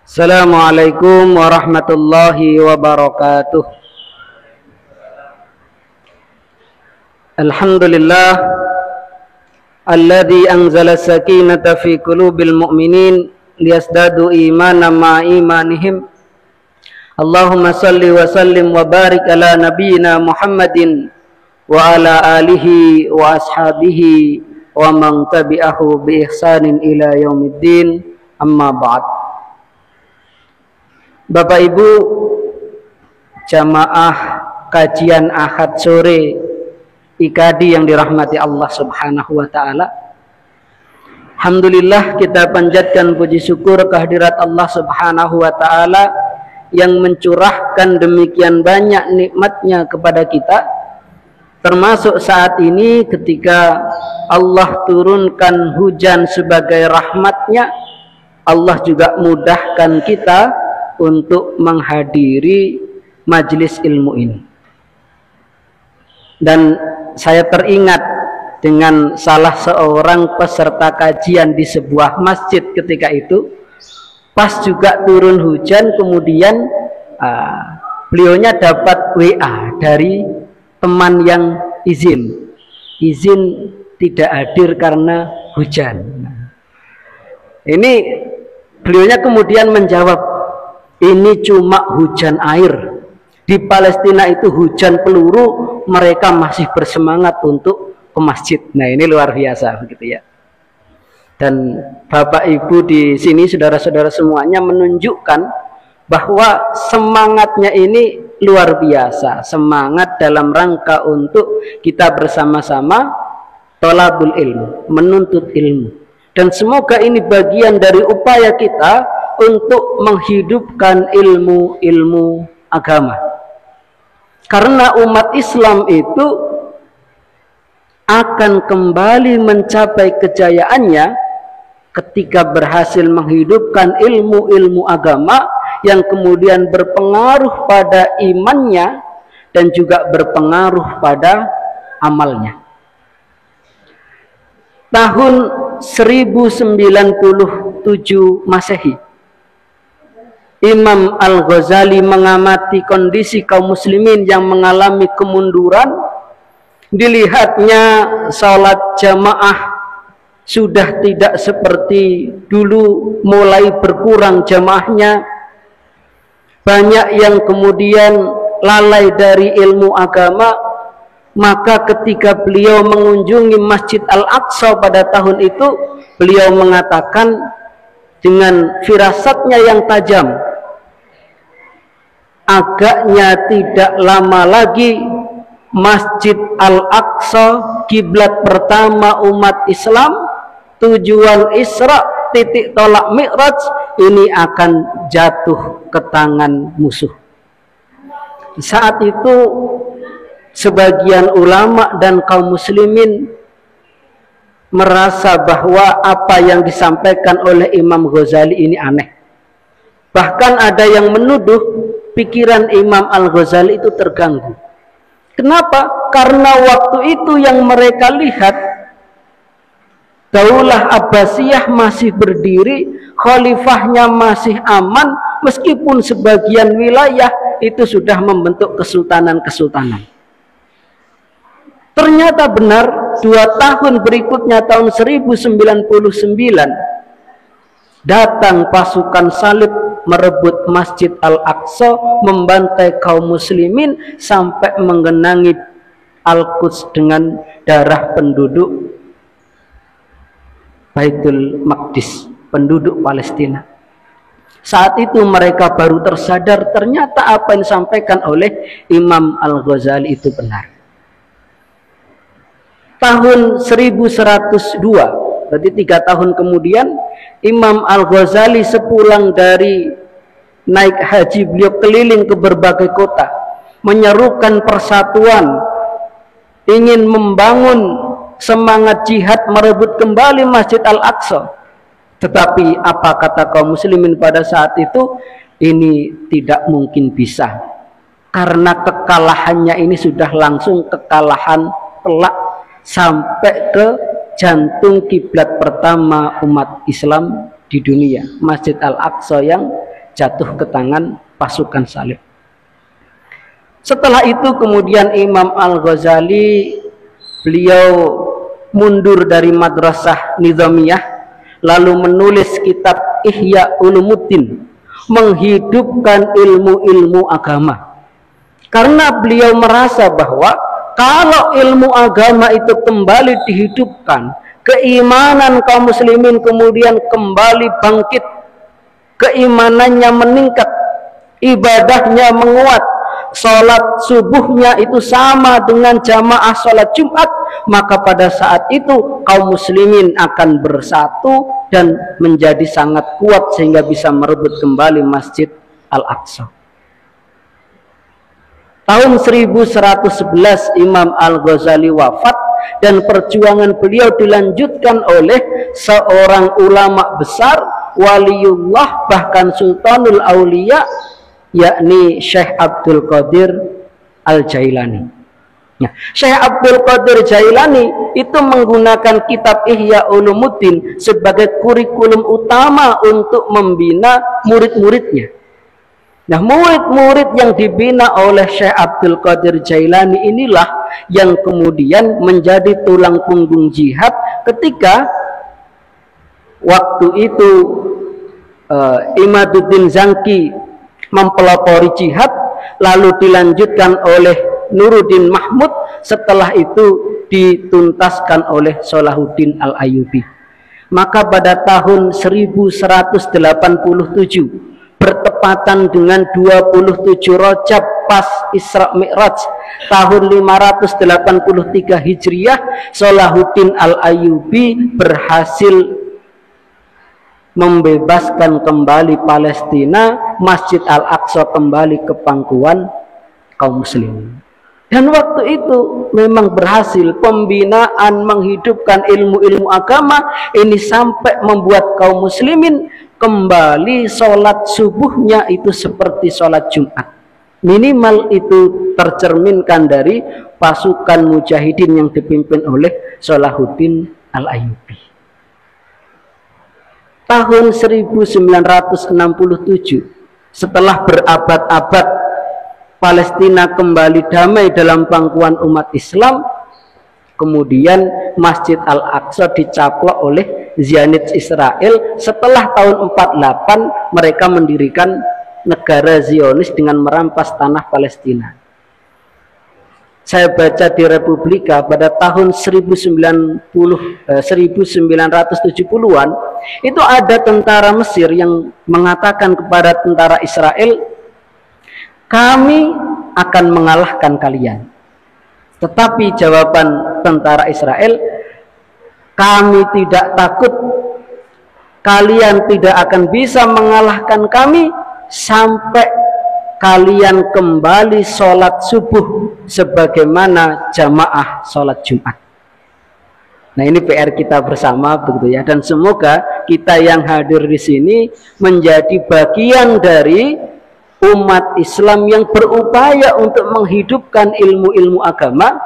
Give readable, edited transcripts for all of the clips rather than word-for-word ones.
Assalamualaikum warahmatullahi wabarakatuh. Alhamdulillah alladzi anzala sakinata fi qulubil mu'minin liyazdadu imanan ma imanihim. Allahumma salli wa sallim wa barik ala nabiyyina Muhammadin wa ala alihi wa ashabihi wa man tabi'ahu bi ihsanin ila yaumiddin. Amma ba'd. Bapak Ibu jamaah kajian Ahad sore IKADI yang dirahmati Allah Subhanahu wa taala. Alhamdulillah kita panjatkan puji syukur kehadirat Allah Subhanahu wa taala yang mencurahkan demikian banyak nikmatnya kepada kita, termasuk saat ini ketika Allah turunkan hujan sebagai rahmatnya. Allah juga mudahkan kita untuk menghadiri majelis ilmu ini. Dan saya teringat dengan salah seorang peserta kajian di sebuah masjid ketika itu, pas juga turun hujan, kemudian beliaunya dapat WA dari teman yang izin tidak hadir karena hujan. Ini beliaunya kemudian menjawab, ini cuma hujan air. Di Palestina itu hujan peluru, mereka masih bersemangat untuk ke masjid. Nah, ini luar biasa begitu ya. Dan Bapak Ibu di sini, saudara-saudara semuanya, menunjukkan bahwa semangatnya ini luar biasa. Semangat dalam rangka untuk kita bersama-sama thalabul ilmu, menuntut ilmu. Dan semoga ini bagian dari upaya kita untuk menghidupkan ilmu-ilmu agama. Karena umat Islam itu akan kembali mencapai kejayaannya ketika berhasil menghidupkan ilmu-ilmu agama yang kemudian berpengaruh pada imannya dan juga berpengaruh pada amalnya. Tahun 1097 Masehi, Imam Al-Ghazali mengamati kondisi kaum muslimin yang mengalami kemunduran. Dilihatnya salat jamaah sudah tidak seperti dulu, mulai berkurang jamaahnya. Banyak yang kemudian lalai dari ilmu agama. Maka ketika beliau mengunjungi Masjid Al-Aqsa pada tahun itu, beliau mengatakan dengan firasatnya yang tajam, agaknya tidak lama lagi Masjid Al-Aqsa, kiblat pertama umat Islam, tujuan Isra, titik tolak Mi'raj, ini akan jatuh ke tangan musuh. Saat itu sebagian ulama dan kaum muslimin merasa bahwa apa yang disampaikan oleh Imam Ghazali ini aneh. Bahkan ada yang menuduh pikiran Imam Al-Ghazali itu terganggu. Kenapa? Karena waktu itu yang mereka lihat, Daulah Abbasiyah masih berdiri, khalifahnya masih aman, meskipun sebagian wilayah itu sudah membentuk kesultanan-kesultanan. Ternyata benar, 2 tahun berikutnya, tahun 1099, datang pasukan salib merebut Masjid Al-Aqsa, membantai kaum muslimin sampai menggenangi Al-Quds dengan darah penduduk Baitul Maqdis, penduduk Palestina. Saat itu mereka baru tersadar ternyata apa yang disampaikan oleh Imam Al-Ghazali itu benar. Tahun 1102, berarti 3 tahun kemudian, Imam Al-Ghazali sepulang dari naik haji, beliau keliling ke berbagai kota, menyerukan persatuan, ingin membangun semangat jihad merebut kembali Masjid Al-Aqsa. Tetapi apa kata kaum muslimin pada saat itu? Ini tidak mungkin bisa, karena kekalahannya ini sudah langsung kekalahan telak sampai ke jantung kiblat pertama umat Islam di dunia, Masjid Al-Aqsa yang jatuh ke tangan pasukan salib. Setelah itu kemudian Imam Al-Ghazali beliau mundur dari madrasah nizamiyah lalu menulis kitab Ihya Ulumuddin, menghidupkan ilmu-ilmu agama. Karena beliau merasa bahwa kalau ilmu agama itu kembali dihidupkan, keimanan kaum muslimin kemudian kembali bangkit, keimanannya meningkat, ibadahnya menguat, sholat subuhnya itu sama dengan jamaah sholat Jumat, maka pada saat itu kaum muslimin akan bersatu dan menjadi sangat kuat sehingga bisa merebut kembali Masjid Al-Aqsa. Tahun 1111 Imam Al-Ghazali wafat dan perjuangan beliau dilanjutkan oleh seorang ulama besar, waliullah bahkan sultanul aulia, yakni Syekh Abdul Qadir Al-Jailani. Nah, Syekh Abdul Qadir Jailani itu menggunakan kitab Ihya Ulumuddin sebagai kurikulum utama untuk membina murid-muridnya. Nah, murid-murid yang dibina oleh Syekh Abdul Qadir Jailani inilah yang kemudian menjadi tulang punggung jihad ketika waktu itu Imaduddin Zanki mempelopori jihad, lalu dilanjutkan oleh Nuruddin Mahmud, setelah itu dituntaskan oleh Salahuddin Al-Ayyubi. Maka pada tahun 1187 bertepatan dengan 27 Rajab pas Isra Mi'raj tahun 583 Hijriah, Salahuddin Al-Ayyubi berhasil membebaskan kembali Palestina, Masjid Al-Aqsa kembali ke pangkuan kaum muslimin. Dan waktu itu memang berhasil pembinaan menghidupkan ilmu-ilmu agama ini sampai membuat kaum muslimin kembali sholat subuhnya itu seperti sholat Jumat. Minimal itu tercerminkan dari pasukan mujahidin yang dipimpin oleh Salahuddin Al-Ayyubi. Tahun 1967 setelah berabad-abad Palestina kembali damai dalam pangkuan umat Islam, kemudian Masjid Al-Aqsa dicaplok oleh Zionist Israel. Setelah tahun 48 mereka mendirikan negara Zionis dengan merampas tanah Palestina. Saya baca di Republika pada tahun 1970-an itu ada tentara Mesir yang mengatakan kepada tentara Israel, kami akan mengalahkan kalian. Tetapi jawaban tentara Israel, kami tidak takut, kalian tidak akan bisa mengalahkan kami sampai kalian kembali sholat subuh sebagaimana jamaah sholat Jumat. Nah, ini PR kita bersama begitu ya, dan semoga kita yang hadir di sini menjadi bagian dari umat Islam yang berupaya untuk menghidupkan ilmu-ilmu agama,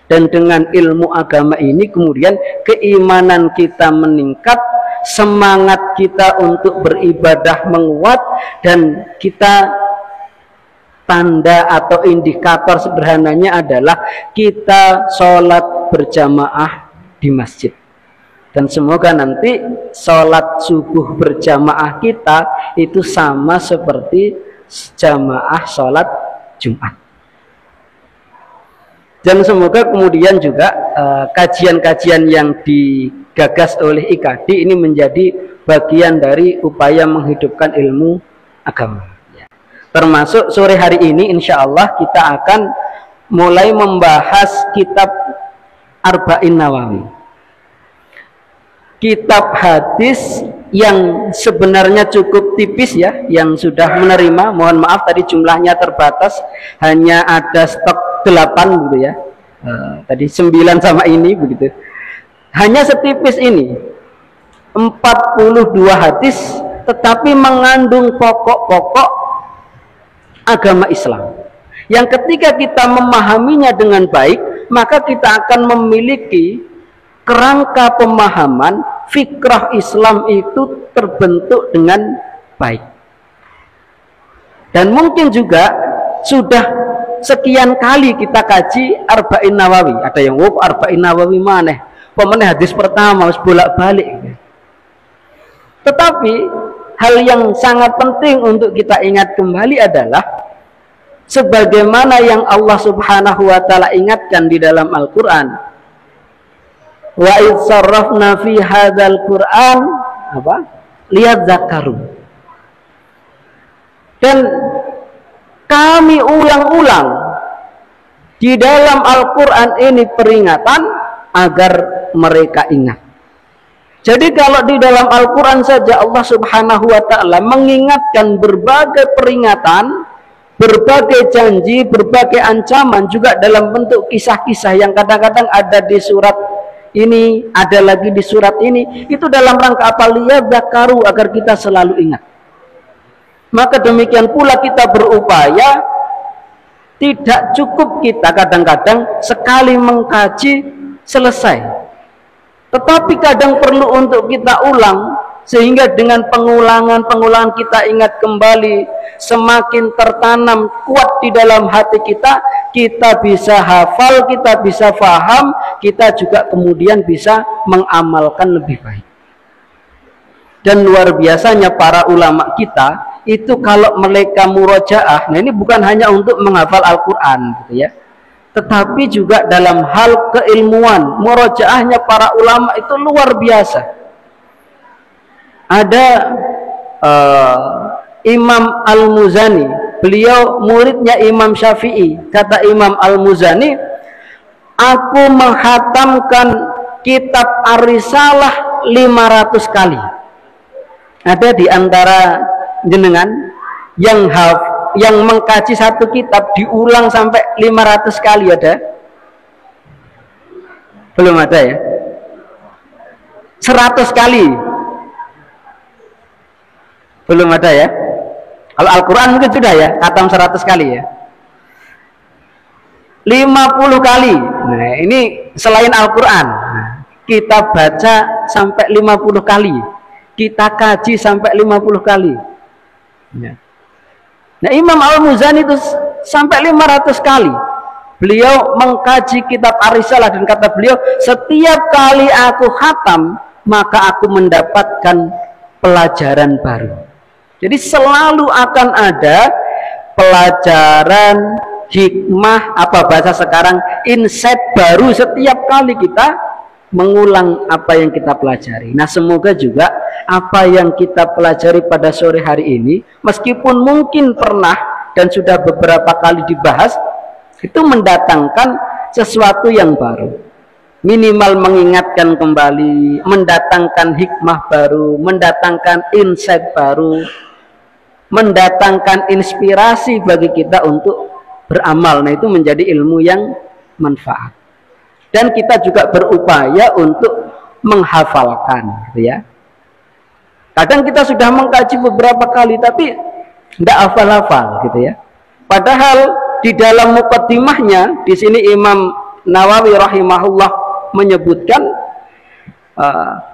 dan dengan ilmu agama ini kemudian keimanan kita meningkat, semangat kita untuk beribadah menguat, dan kita tanda atau indikator sederhananya adalah kita sholat berjamaah di masjid. Dan semoga nanti sholat subuh berjamaah kita itu sama seperti jamaah sholat Jumat. Dan semoga kemudian juga kajian-kajian yang digagas oleh IKD ini menjadi bagian dari upaya menghidupkan ilmu agama. Termasuk sore hari ini insya Allah kita akan mulai membahas kitab Arba'in Nawawi, kitab hadis yang sebenarnya cukup tipis ya, yang sudah menerima, mohon maaf tadi jumlahnya terbatas, hanya ada stok 8 gitu ya, tadi 9 sama ini begitu, hanya setipis ini, 42 hadis tetapi mengandung pokok-pokok agama Islam yang ketika kita memahaminya dengan baik, maka kita akan memiliki kerangka pemahaman fikrah Islam itu terbentuk dengan baik. Dan mungkin juga sudah sekian kali kita kaji Arba'in Nawawi. Ada yang Arba'in Nawawi maneh, pemenang hadis pertama harus bolak-balik. Tetapi hal yang sangat penting untuk kita ingat kembali adalah sebagaimana yang Allah Subhanahu wa taala ingatkan di dalam Al-Qur'an. Wa idz sarrafna fi hadzal Qur'an liyadzakkaru. Dan kami ulang-ulang di dalam Al-Qur'an ini peringatan agar mereka ingat. Jadi kalau di dalam Al-Quran saja Allah Subhanahu wa ta'ala mengingatkan berbagai peringatan, berbagai janji, berbagai ancaman, juga dalam bentuk kisah-kisah yang kadang-kadang ada di surat ini, ada lagi di surat ini, itu dalam rangka apa? Liyadzakkaru, agar kita selalu ingat. Maka demikian pula kita berupaya, tidak cukup kita kadang-kadang sekali mengkaji selesai, tetapi kadang perlu untuk kita ulang, sehingga dengan pengulangan kita ingat kembali, semakin tertanam kuat di dalam hati kita, kita bisa hafal, kita bisa faham, kita juga kemudian bisa mengamalkan lebih baik. Dan luar biasanya para ulama kita itu kalau mereka murojaah, nah ini bukan hanya untuk menghafal Al-Quran gitu ya, tetapi juga dalam hal keilmuan, murojaahnya para ulama itu luar biasa. Ada Imam Al-Muzani, beliau muridnya Imam Syafi'i. Kata Imam Al-Muzani, aku menghatamkan kitab Ar-Risalah 500 kali. Ada di antara jenengan yang mengkaji satu kitab diulang sampai 500 kali ada? Belum ada ya? 100 kali? Belum ada ya? Kalau Al-Quran mungkin sudah ya, khatam 100 kali ya. 50 kali. Nah, ini selain Al-Quran, kita baca sampai 50 kali, kita kaji sampai 50 kali ya. Nah, Imam Al-Muzani itu sampai 500 kali beliau mengkaji kitab Ar-Risalah, dan kata beliau, setiap kali aku khatam maka aku mendapatkan pelajaran baru. Jadi selalu akan ada pelajaran, hikmah, apa bahasa sekarang, insight baru setiap kali kita mengulang apa yang kita pelajari. Nah, semoga juga apa yang kita pelajari pada sore hari ini, meskipun mungkin pernah dan sudah beberapa kali dibahas, itu mendatangkan sesuatu yang baru, minimal mengingatkan kembali, mendatangkan hikmah baru, mendatangkan insight baru, mendatangkan inspirasi bagi kita untuk beramal. Nah, itu menjadi ilmu yang manfaat. Dan kita juga berupaya untuk menghafalkan gitu ya. Kadang kita sudah mengkaji beberapa kali tapi tidak hafal-hafal gitu ya. Padahal di dalam muqaddimahnya di sini Imam Nawawi rahimahullah menyebutkan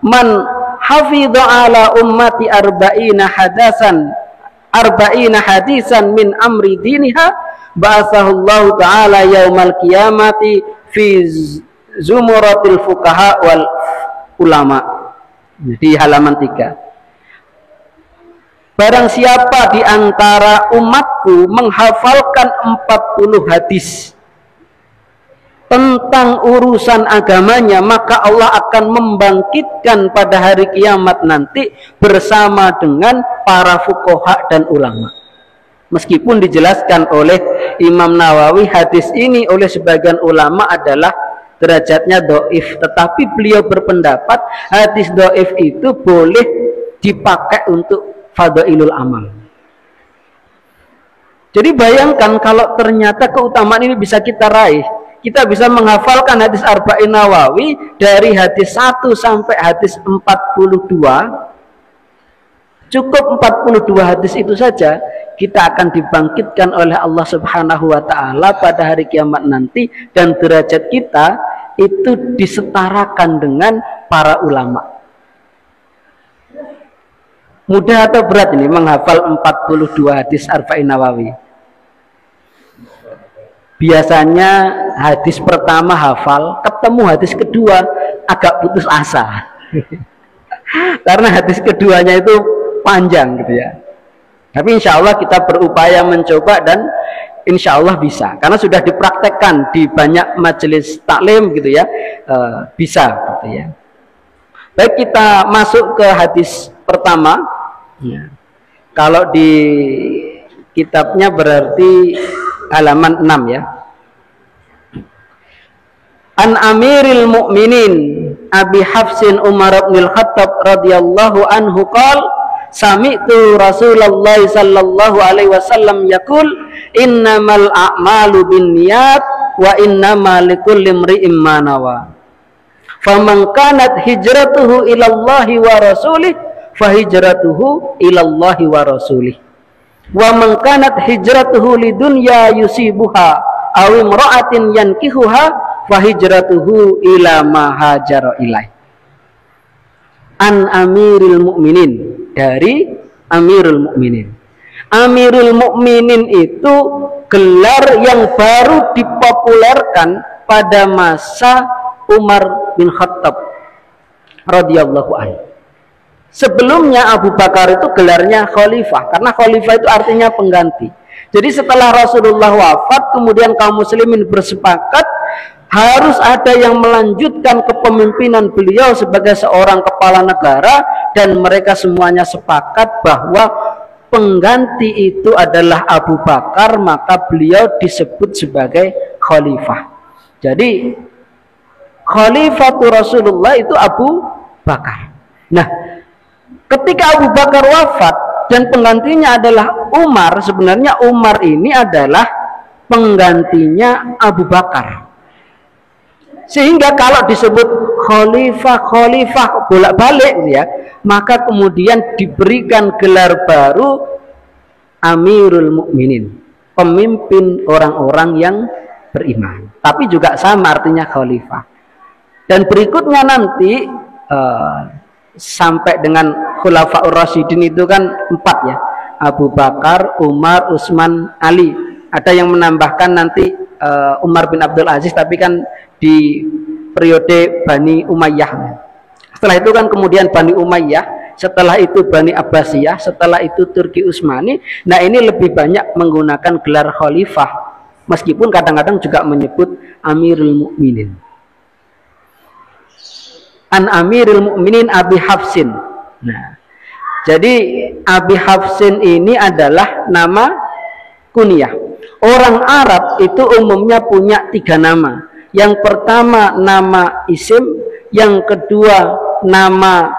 man hafidha ala ummati arba'ina hadisan min amri diniha ba'athahullahu ta'ala yaumal qiyamati fi zumuratil fuqaha wal ulama. Di halaman 3. Barang siapa di antara umatku menghafalkan 40 hadis tentang urusan agamanya, maka Allah akan membangkitkan pada hari kiamat nanti bersama dengan para fuqaha dan ulama. Meskipun dijelaskan oleh Imam Nawawi, hadis ini oleh sebagian ulama adalah derajatnya dhaif, tetapi beliau berpendapat hadis dhaif itu boleh dipakai untuk fadailul amal. Jadi bayangkan kalau ternyata keutamaan ini bisa kita raih, kita bisa menghafalkan hadis Arba'in Nawawi dari hadis 1 sampai hadis 42. Cukup 42 hadis itu saja, kita akan dibangkitkan oleh Allah Subhanahu wa ta'ala pada hari kiamat nanti, dan derajat kita itu disetarakan dengan para ulama. Mudah atau berat ini menghafal 42 hadis Arba'in Nawawi? Biasanya hadis pertama hafal, ketemu hadis kedua agak putus asa. Karena hadis keduanya itu panjang gitu ya. Tapi insya Allah kita berupaya mencoba dan insya Allah bisa. Karena sudah dipraktekkan di banyak majelis taklim gitu ya, bisa gitu ya. Baik, kita masuk ke hadis pertama. Ya. Kalau di kitabnya berarti halaman 6 ya. An Amiril Mukminin Abi Hafsin Umar bin Khattab radhiyallahu anhu qala sami'tu Rasulullah sallallahu alaihi wasallam yaqul innamal a'malu binniyat wa innamal likulli imri'in ma nawa. Faman kanat hijratuhu ila Allah wa rasulih fahijratuhu ila Allah wa rasulih. Wa man kanat hijratuhu lidunya yusibuha aw imra'atin yankihuha fahijratuhu ila ma hajara ilaih. An Amiril Mukminin, dari Amirul Mukminin. Amirul Mukminin itu gelar yang baru dipopulerkan pada masa Umar bin Khattab radhiyallahu anhu. Sebelumnya Abu Bakar itu gelarnya khalifah, karena khalifah itu artinya pengganti. Jadi setelah Rasulullah wafat, kemudian kaum muslimin bersepakat harus ada yang melanjutkan kepemimpinan beliau sebagai seorang kepala negara, dan mereka semuanya sepakat bahwa pengganti itu adalah Abu Bakar, maka beliau disebut sebagai khalifah. Jadi Khalifatu Rasulullah itu Abu Bakar. Nah, ketika Abu Bakar wafat dan penggantinya adalah Umar, sebenarnya Umar ini adalah penggantinya Abu Bakar. Sehingga kalau disebut khalifah bolak-balik ya, maka kemudian diberikan gelar baru Amirul Mukminin, pemimpin orang-orang yang beriman. Tapi juga sama artinya khalifah. Dan berikutnya nanti sampai dengan Khulafaur Rasyidin itu kan 4 ya, Abu Bakar, Umar, Utsman, Ali. Ada yang menambahkan nanti Umar bin Abdul Aziz, tapi kan di periode Bani Umayyah. Setelah itu kan kemudian Bani Umayyah, setelah itu Bani Abbasiyah, setelah itu Turki Utsmani. Nah, ini lebih banyak menggunakan gelar khalifah, meskipun kadang-kadang juga menyebut Amirul Mukminin. An Amirul Mukminin Abi Hafsin. Nah, jadi Abi Hafsin ini adalah nama kunyah. Orang Arab itu umumnya punya 3 nama. Yang pertama nama isim, yang kedua nama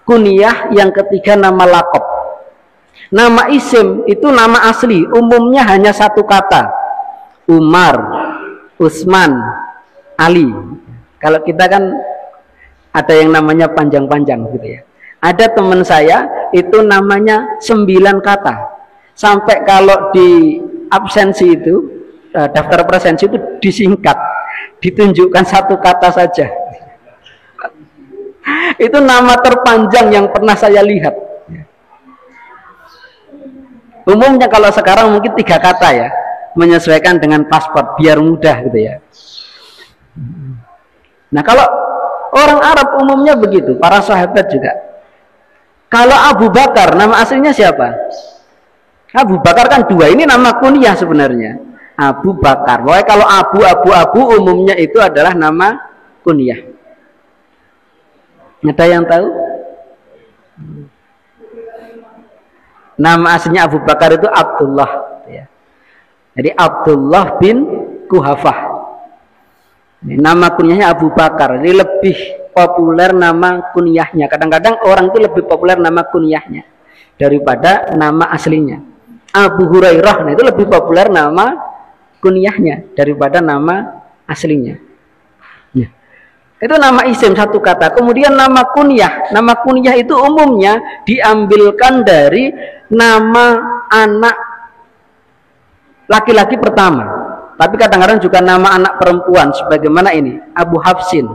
kunyah, yang ketiga nama laqab. Nama isim itu nama asli, umumnya hanya 1 kata. Umar, Utsman, Ali. Kalau kita kan ada yang namanya panjang-panjang gitu ya. Ada teman saya itu namanya 9 kata. Sampai kalau di absensi itu, daftar presensi itu disingkat, ditunjukkan 1 kata saja. Itu nama terpanjang yang pernah saya lihat. Umumnya kalau sekarang mungkin 3 kata ya, menyesuaikan dengan paspor biar mudah gitu ya. Nah, kalau orang Arab umumnya begitu, para sahabat juga. Kalau Abu Bakar, nama aslinya siapa? Abu Bakar kan 2, ini nama kunyah sebenarnya. Abu Bakar. Pokoknya kalau Abu umumnya itu adalah nama kunyah. Ada yang tahu? Nama aslinya Abu Bakar itu Abdullah. Jadi Abdullah bin Kuhafah. Nama kunyahnya Abu Bakar. Ini lebih populer nama kunyahnya. Kadang-kadang orang itu lebih populer nama kunyahnya daripada nama aslinya. Abu Hurairah, nah itu lebih populer nama kunyahnya daripada nama aslinya. Ya. Itu nama isim 1 kata. Kemudian nama kunyah. Nama kunyah itu umumnya diambilkan dari nama anak laki-laki pertama. Tapi kadang-kadang juga nama anak perempuan, sebagaimana ini Abu Hafsin.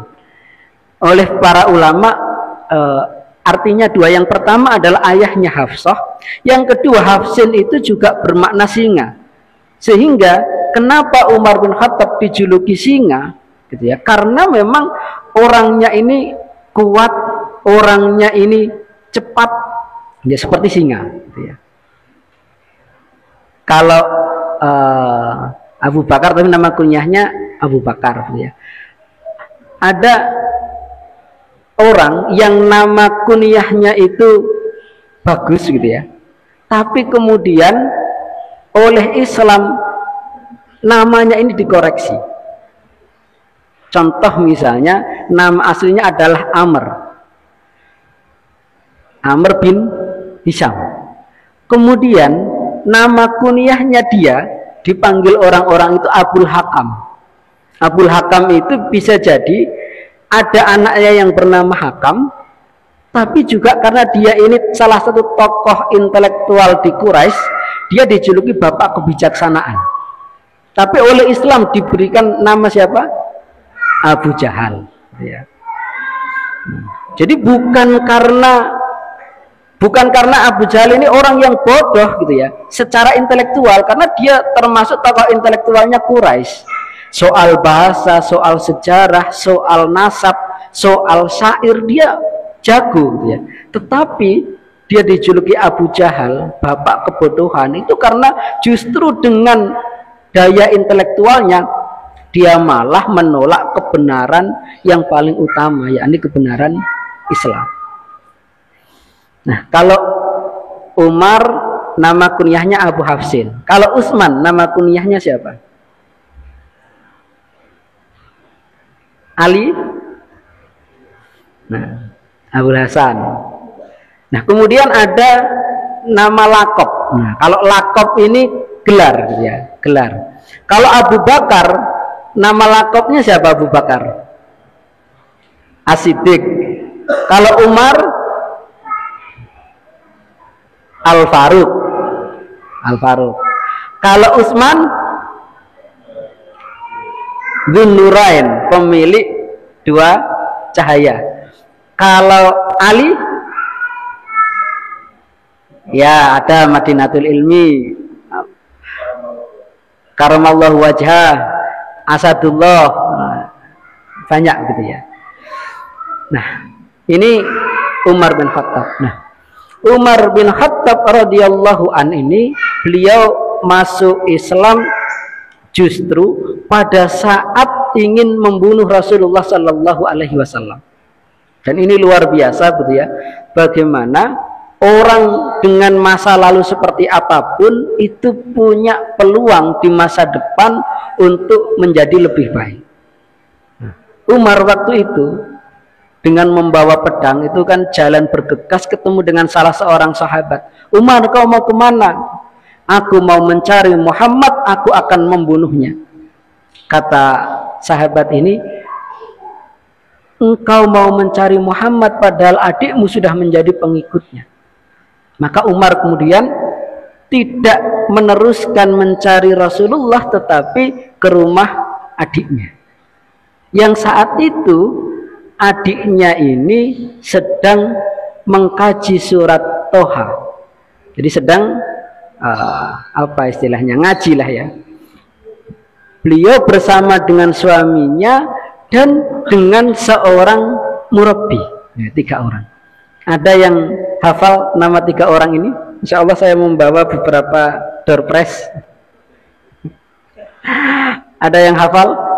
Oleh para ulama Artinya dua, yang pertama adalah ayahnya Hafsah, yang kedua Hafsin itu juga bermakna singa. Sehingga kenapa Umar bin Khattab dijuluki singa gitu ya, karena memang orangnya ini kuat, orangnya ini cepat ya, seperti singa gitu ya. Kalau Abu Bakar, tapi nama kunyahnya Abu Bakar gitu ya. Ada orang yang nama kunyahnya itu bagus gitu ya, tapi kemudian oleh Islam namanya ini dikoreksi. Contoh misalnya nama aslinya adalah Amr bin Hisham, kemudian nama kunyahnya dia dipanggil orang-orang itu Abul Hakam. Abul Hakam itu bisa jadi ada anaknya yang bernama Hakam, tapi juga karena dia ini salah satu tokoh intelektual di Quraisy, dia dijuluki bapak kebijaksanaan. Tapi oleh Islam diberikan nama siapa? Abu Jahal ya. Jadi bukan karena Abu Jahal ini orang yang bodoh gitu ya secara intelektual, karena dia termasuk tokoh intelektualnya Quraisy. Soal bahasa, soal sejarah, soal nasab, soal syair dia jago gitu ya. Tetapi dia dijuluki Abu Jahal, bapak kebodohan, itu karena justru dengan daya intelektualnya dia malah menolak kebenaran yang paling utama, yakni kebenaran Islam. Nah, kalau Umar nama kunyahnya Abu Hafsin, kalau Utsman nama kunyahnya siapa? Ali. Nah, Abu Hasan. Nah, kemudian ada nama lakop. Nah, kalau lakop ini gelar ya, gelar. Kalau Abu Bakar, nama lakopnya siapa? Abu Bakar As-Siddiq. Kalau Umar, Al-Faruq. Kalau Utsman, Dzun-Nurain, pemilik dua cahaya. Kalau Ali, ya ada Madinatul Ilmi, Karamallahu wajhah, Asadullah, banyak gitu ya. Nah, ini Umar bin Khattab. Nah, Umar bin Khattab radhiyallahu an ini beliau masuk Islam justru pada saat ingin membunuh Rasulullah Sallallahu Alaihi Wasallam. Dan ini luar biasa gitu ya, bagaimana orang dengan masa lalu seperti apapun itu punya peluang di masa depan untuk menjadi lebih baik. Umar waktu itu dengan membawa pedang itu kan jalan bergegas ketemu dengan salah seorang sahabat. Umar, kau mau kemana? Aku mau mencari Muhammad, aku akan membunuhnya. Kata sahabat ini, engkau mau mencari Muhammad padahal adikmu sudah menjadi pengikutnya. Maka Umar kemudian tidak meneruskan mencari Rasulullah, tetapi ke rumah adiknya. Yang saat itu adiknya ini sedang mengkaji surat Toha. Jadi sedang apa istilahnya, ngaji lah ya. Beliau bersama dengan suaminya dan dengan seorang murabbi, ya, 3 orang. Ada yang hafal nama 3 orang ini? Insya Allah saya membawa beberapa door prize. Ada yang hafal?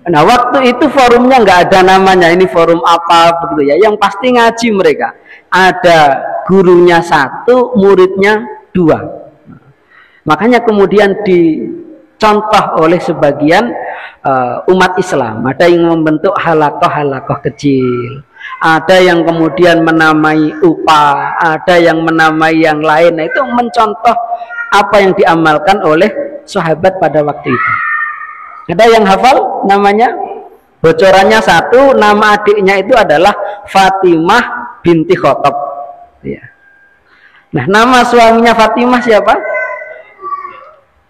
Nah, waktu itu forumnya nggak ada namanya, ini forum apa begitu ya. Yang pasti ngaji mereka. Ada gurunya 1, muridnya 2. Makanya kemudian dicontoh oleh sebagian umat Islam. Ada yang membentuk halakoh-halakoh kecil. Ada yang kemudian menamai upah, ada yang menamai yang lain. Nah, itu mencontoh apa yang diamalkan oleh sahabat pada waktu itu. Ada yang hafal namanya? Bocorannya 1, nama adiknya itu adalah Fatimah binti Khattab. Ya. Nah, nama suaminya Fatimah siapa?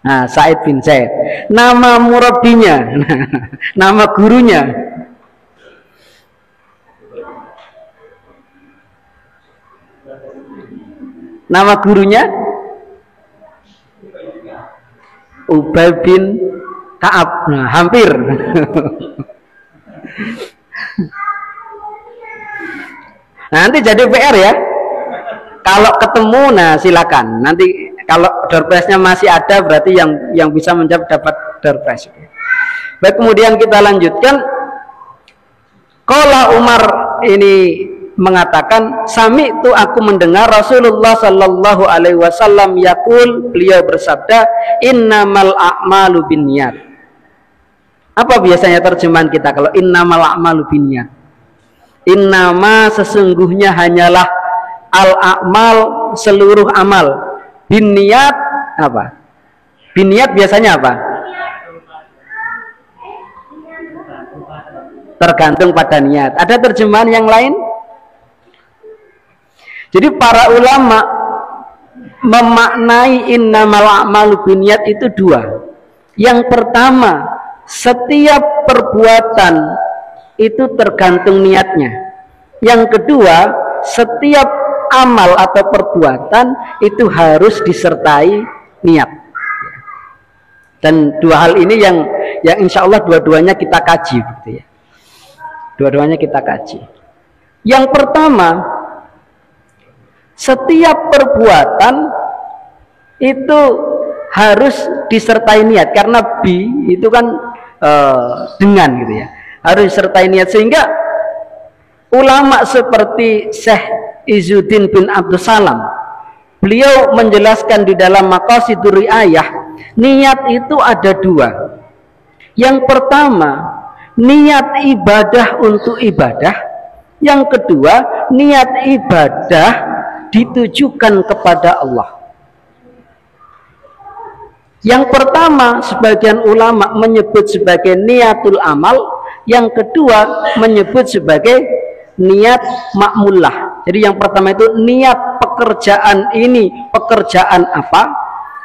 Nah, Said bin Zaid. Nama murabbinya, nama gurunya. Nama gurunya Ubay bin Ka'ab. Nah, hampir. Nanti jadi PR ya. Kalau ketemu, nah silakan. Nanti kalau door prize-nya masih ada, berarti yang bisa menjawab dapat door prize. Baik, kemudian kita lanjutkan. Qala Umar ini mengatakan, sami itu aku mendengar Rasulullah Sallallahu Alaihi Wasallam yaqul, beliau bersabda, innamal a'malu binniyat. Apa biasanya terjemahan kita kalau innamal a'malu binniyat? Innama sesungguhnya hanyalah al-a'mal seluruh amal. Binniyat apa? Binniyat biasanya apa? Tergantung pada niat. Ada terjemahan yang lain? Jadi para ulama memaknai innamal a'malu binniyat itu dua. Yang pertama, setiap perbuatan itu tergantung niatnya. Yang kedua, setiap amal atau perbuatan itu harus disertai niat. Dan dua hal ini yang insya Allah dua-duanya kita kaji, gitu ya. Dua-duanya kita kaji. Yang pertama, setiap perbuatan itu harus disertai niat, karena bi itu kan dengan, gitu ya, harus disertai niat. Sehingga ulama seperti Syekh Izzuddin bin Abdul Salam, beliau menjelaskan di dalam Maqasidur Riayah, niat itu ada dua. Yang pertama, niat ibadah untuk ibadah. Yang kedua, niat ibadah ditujukan kepada Allah. Yang pertama sebagian ulama menyebut sebagai niatul amal, yang kedua menyebut sebagai niat makmulah. Jadi yang pertama itu niat pekerjaan ini, pekerjaan apa.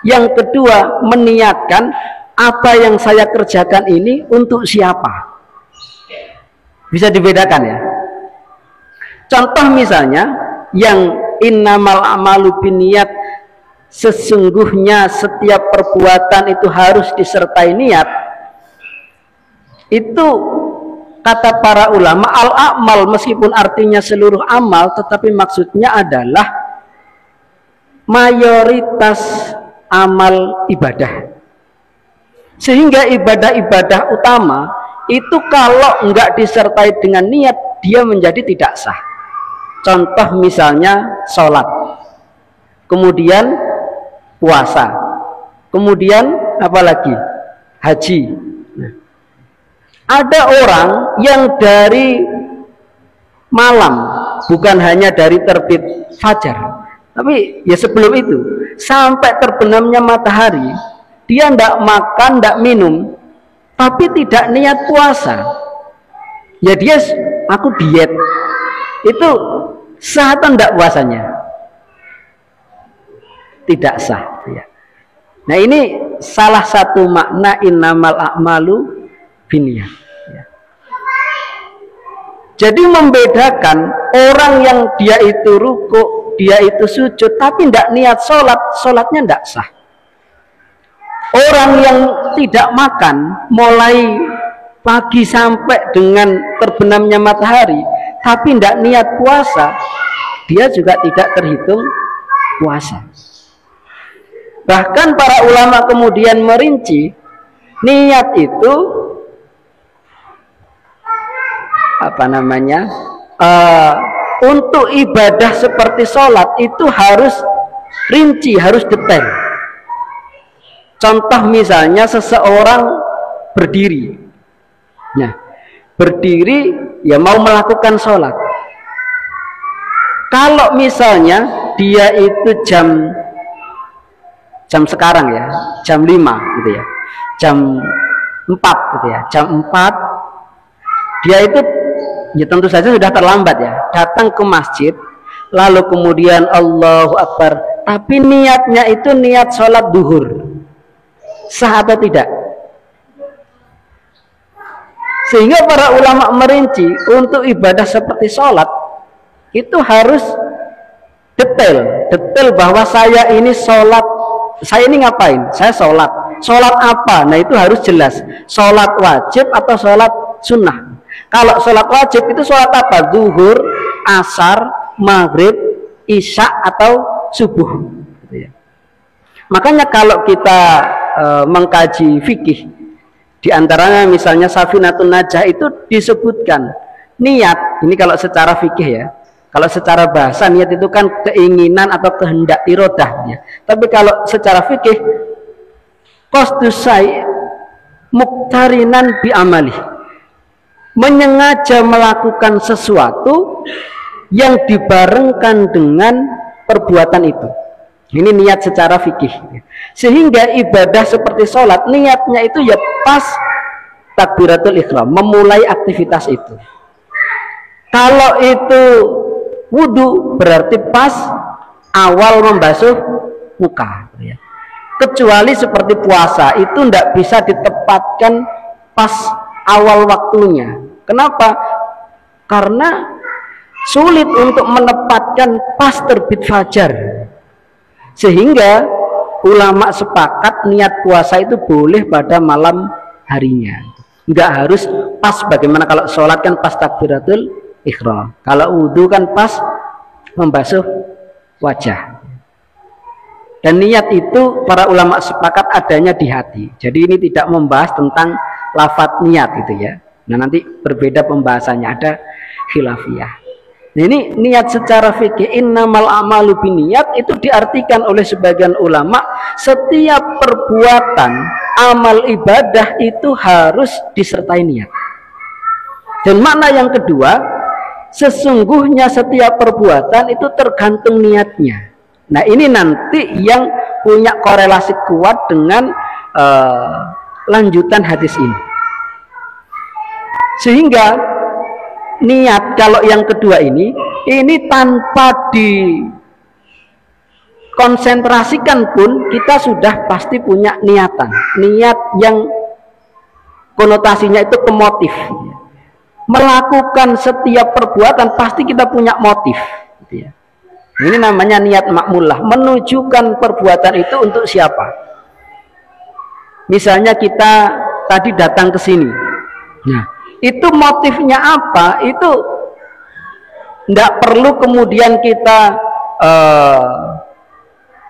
Yang kedua meniatkan apa yang saya kerjakan ini untuk siapa. Bisa dibedakan ya. Contoh misalnya yang innamal a'malu binniyat, sesungguhnya setiap perbuatan itu harus disertai niat. Itu kata para ulama al-a'mal, meskipun artinya seluruh amal, tetapi maksudnya adalah mayoritas amal ibadah. Sehingga ibadah-ibadah utama itu kalau enggak disertai dengan niat, dia menjadi tidak sah. Contoh misalnya sholat, kemudian puasa, kemudian apalagi haji. Ada orang yang dari malam, bukan hanya dari terbit fajar, tapi ya sebelum itu sampai terbenamnya matahari, dia tidak makan, tidak minum, tapi tidak niat puasa. Ya dia, aku diet. Itu sah atau tidak puasanya? Tidak sah ya. Nah ini salah satu makna innamal a'malu binniyat ya. Jadi membedakan orang yang dia itu ruku, dia itu sujud, tapi tidak niat sholat, sholatnya tidak sah. Orang yang tidak makan mulai pagi sampai dengan terbenamnya matahari, tapi tidak niat puasa, dia juga tidak terhitung puasa. Bahkan para ulama kemudian merinci, niat itu apa namanya, untuk ibadah seperti sholat itu harus rinci, harus detail. Contoh misalnya seseorang berdiri, nah berdiri ya mau melakukan sholat. Kalau misalnya dia itu jam sekarang ya, jam 5 gitu ya, jam 4 gitu ya, jam 4 dia itu ya tentu saja sudah terlambat ya, datang ke masjid, lalu kemudian Allahu Akbar, tapi niatnya itu niat sholat duhur. sah atau tidak. Sehingga para ulama merinci untuk ibadah seperti sholat itu harus detail bahwa saya ini sholat, saya ini ngapain? Saya sholat apa? Nah itu harus jelas, sholat wajib atau sholat sunnah. Kalau sholat wajib itu sholat apa? Zuhur, asar, maghrib, isya atau subuh. Makanya kalau kita mengkaji fikih, di antaranya misalnya Safinatun Najah itu disebutkan niat, ini kalau secara fikih ya. Kalau secara bahasa niat itu kan keinginan atau kehendak irodah ya. Tapi kalau secara fikih qasdus syai' muqtarinan bi amali, menyengaja melakukan sesuatu yang dibarengkan dengan perbuatan itu. Ini niat secara fikih. Sehingga ibadah seperti sholat, niatnya itu ya pas takbiratul ihram, memulai aktivitas itu. Kalau itu wudhu, berarti pas awal membasuh muka. Kecuali seperti puasa, itu tidak bisa ditempatkan pas awal waktunya. Kenapa? Karena sulit untuk menempatkan pas terbit fajar. Sehingga ulama sepakat niat puasa itu boleh pada malam harinya, nggak harus pas. Bagaimana kalau sholat kan pas takbiratul ihram, kalau wudhu kan pas membasuh wajah. Dan niat itu para ulama sepakat adanya di hati. Jadi ini tidak membahas tentang lafadz niat itu ya. Nah nanti berbeda pembahasannya, ada khilafiyah. Ini niat secara fikih, innamal a'malu binniyat, itu diartikan oleh sebagian ulama setiap perbuatan amal ibadah itu harus disertai niat. Dan makna yang kedua, sesungguhnya setiap perbuatan itu tergantung niatnya. Nah ini nanti yang punya korelasi kuat dengan lanjutan hadis ini. Sehingga niat kalau yang kedua ini tanpa dikonsentrasikan pun kita sudah pasti punya niatan, niat yang konotasinya itu ke motif. Melakukan setiap perbuatan pasti kita punya motif. Ini namanya niat makmulah, menunjukkan perbuatan itu untuk siapa. Misalnya kita tadi datang ke sini, nah itu motifnya apa, itu tidak perlu kemudian kita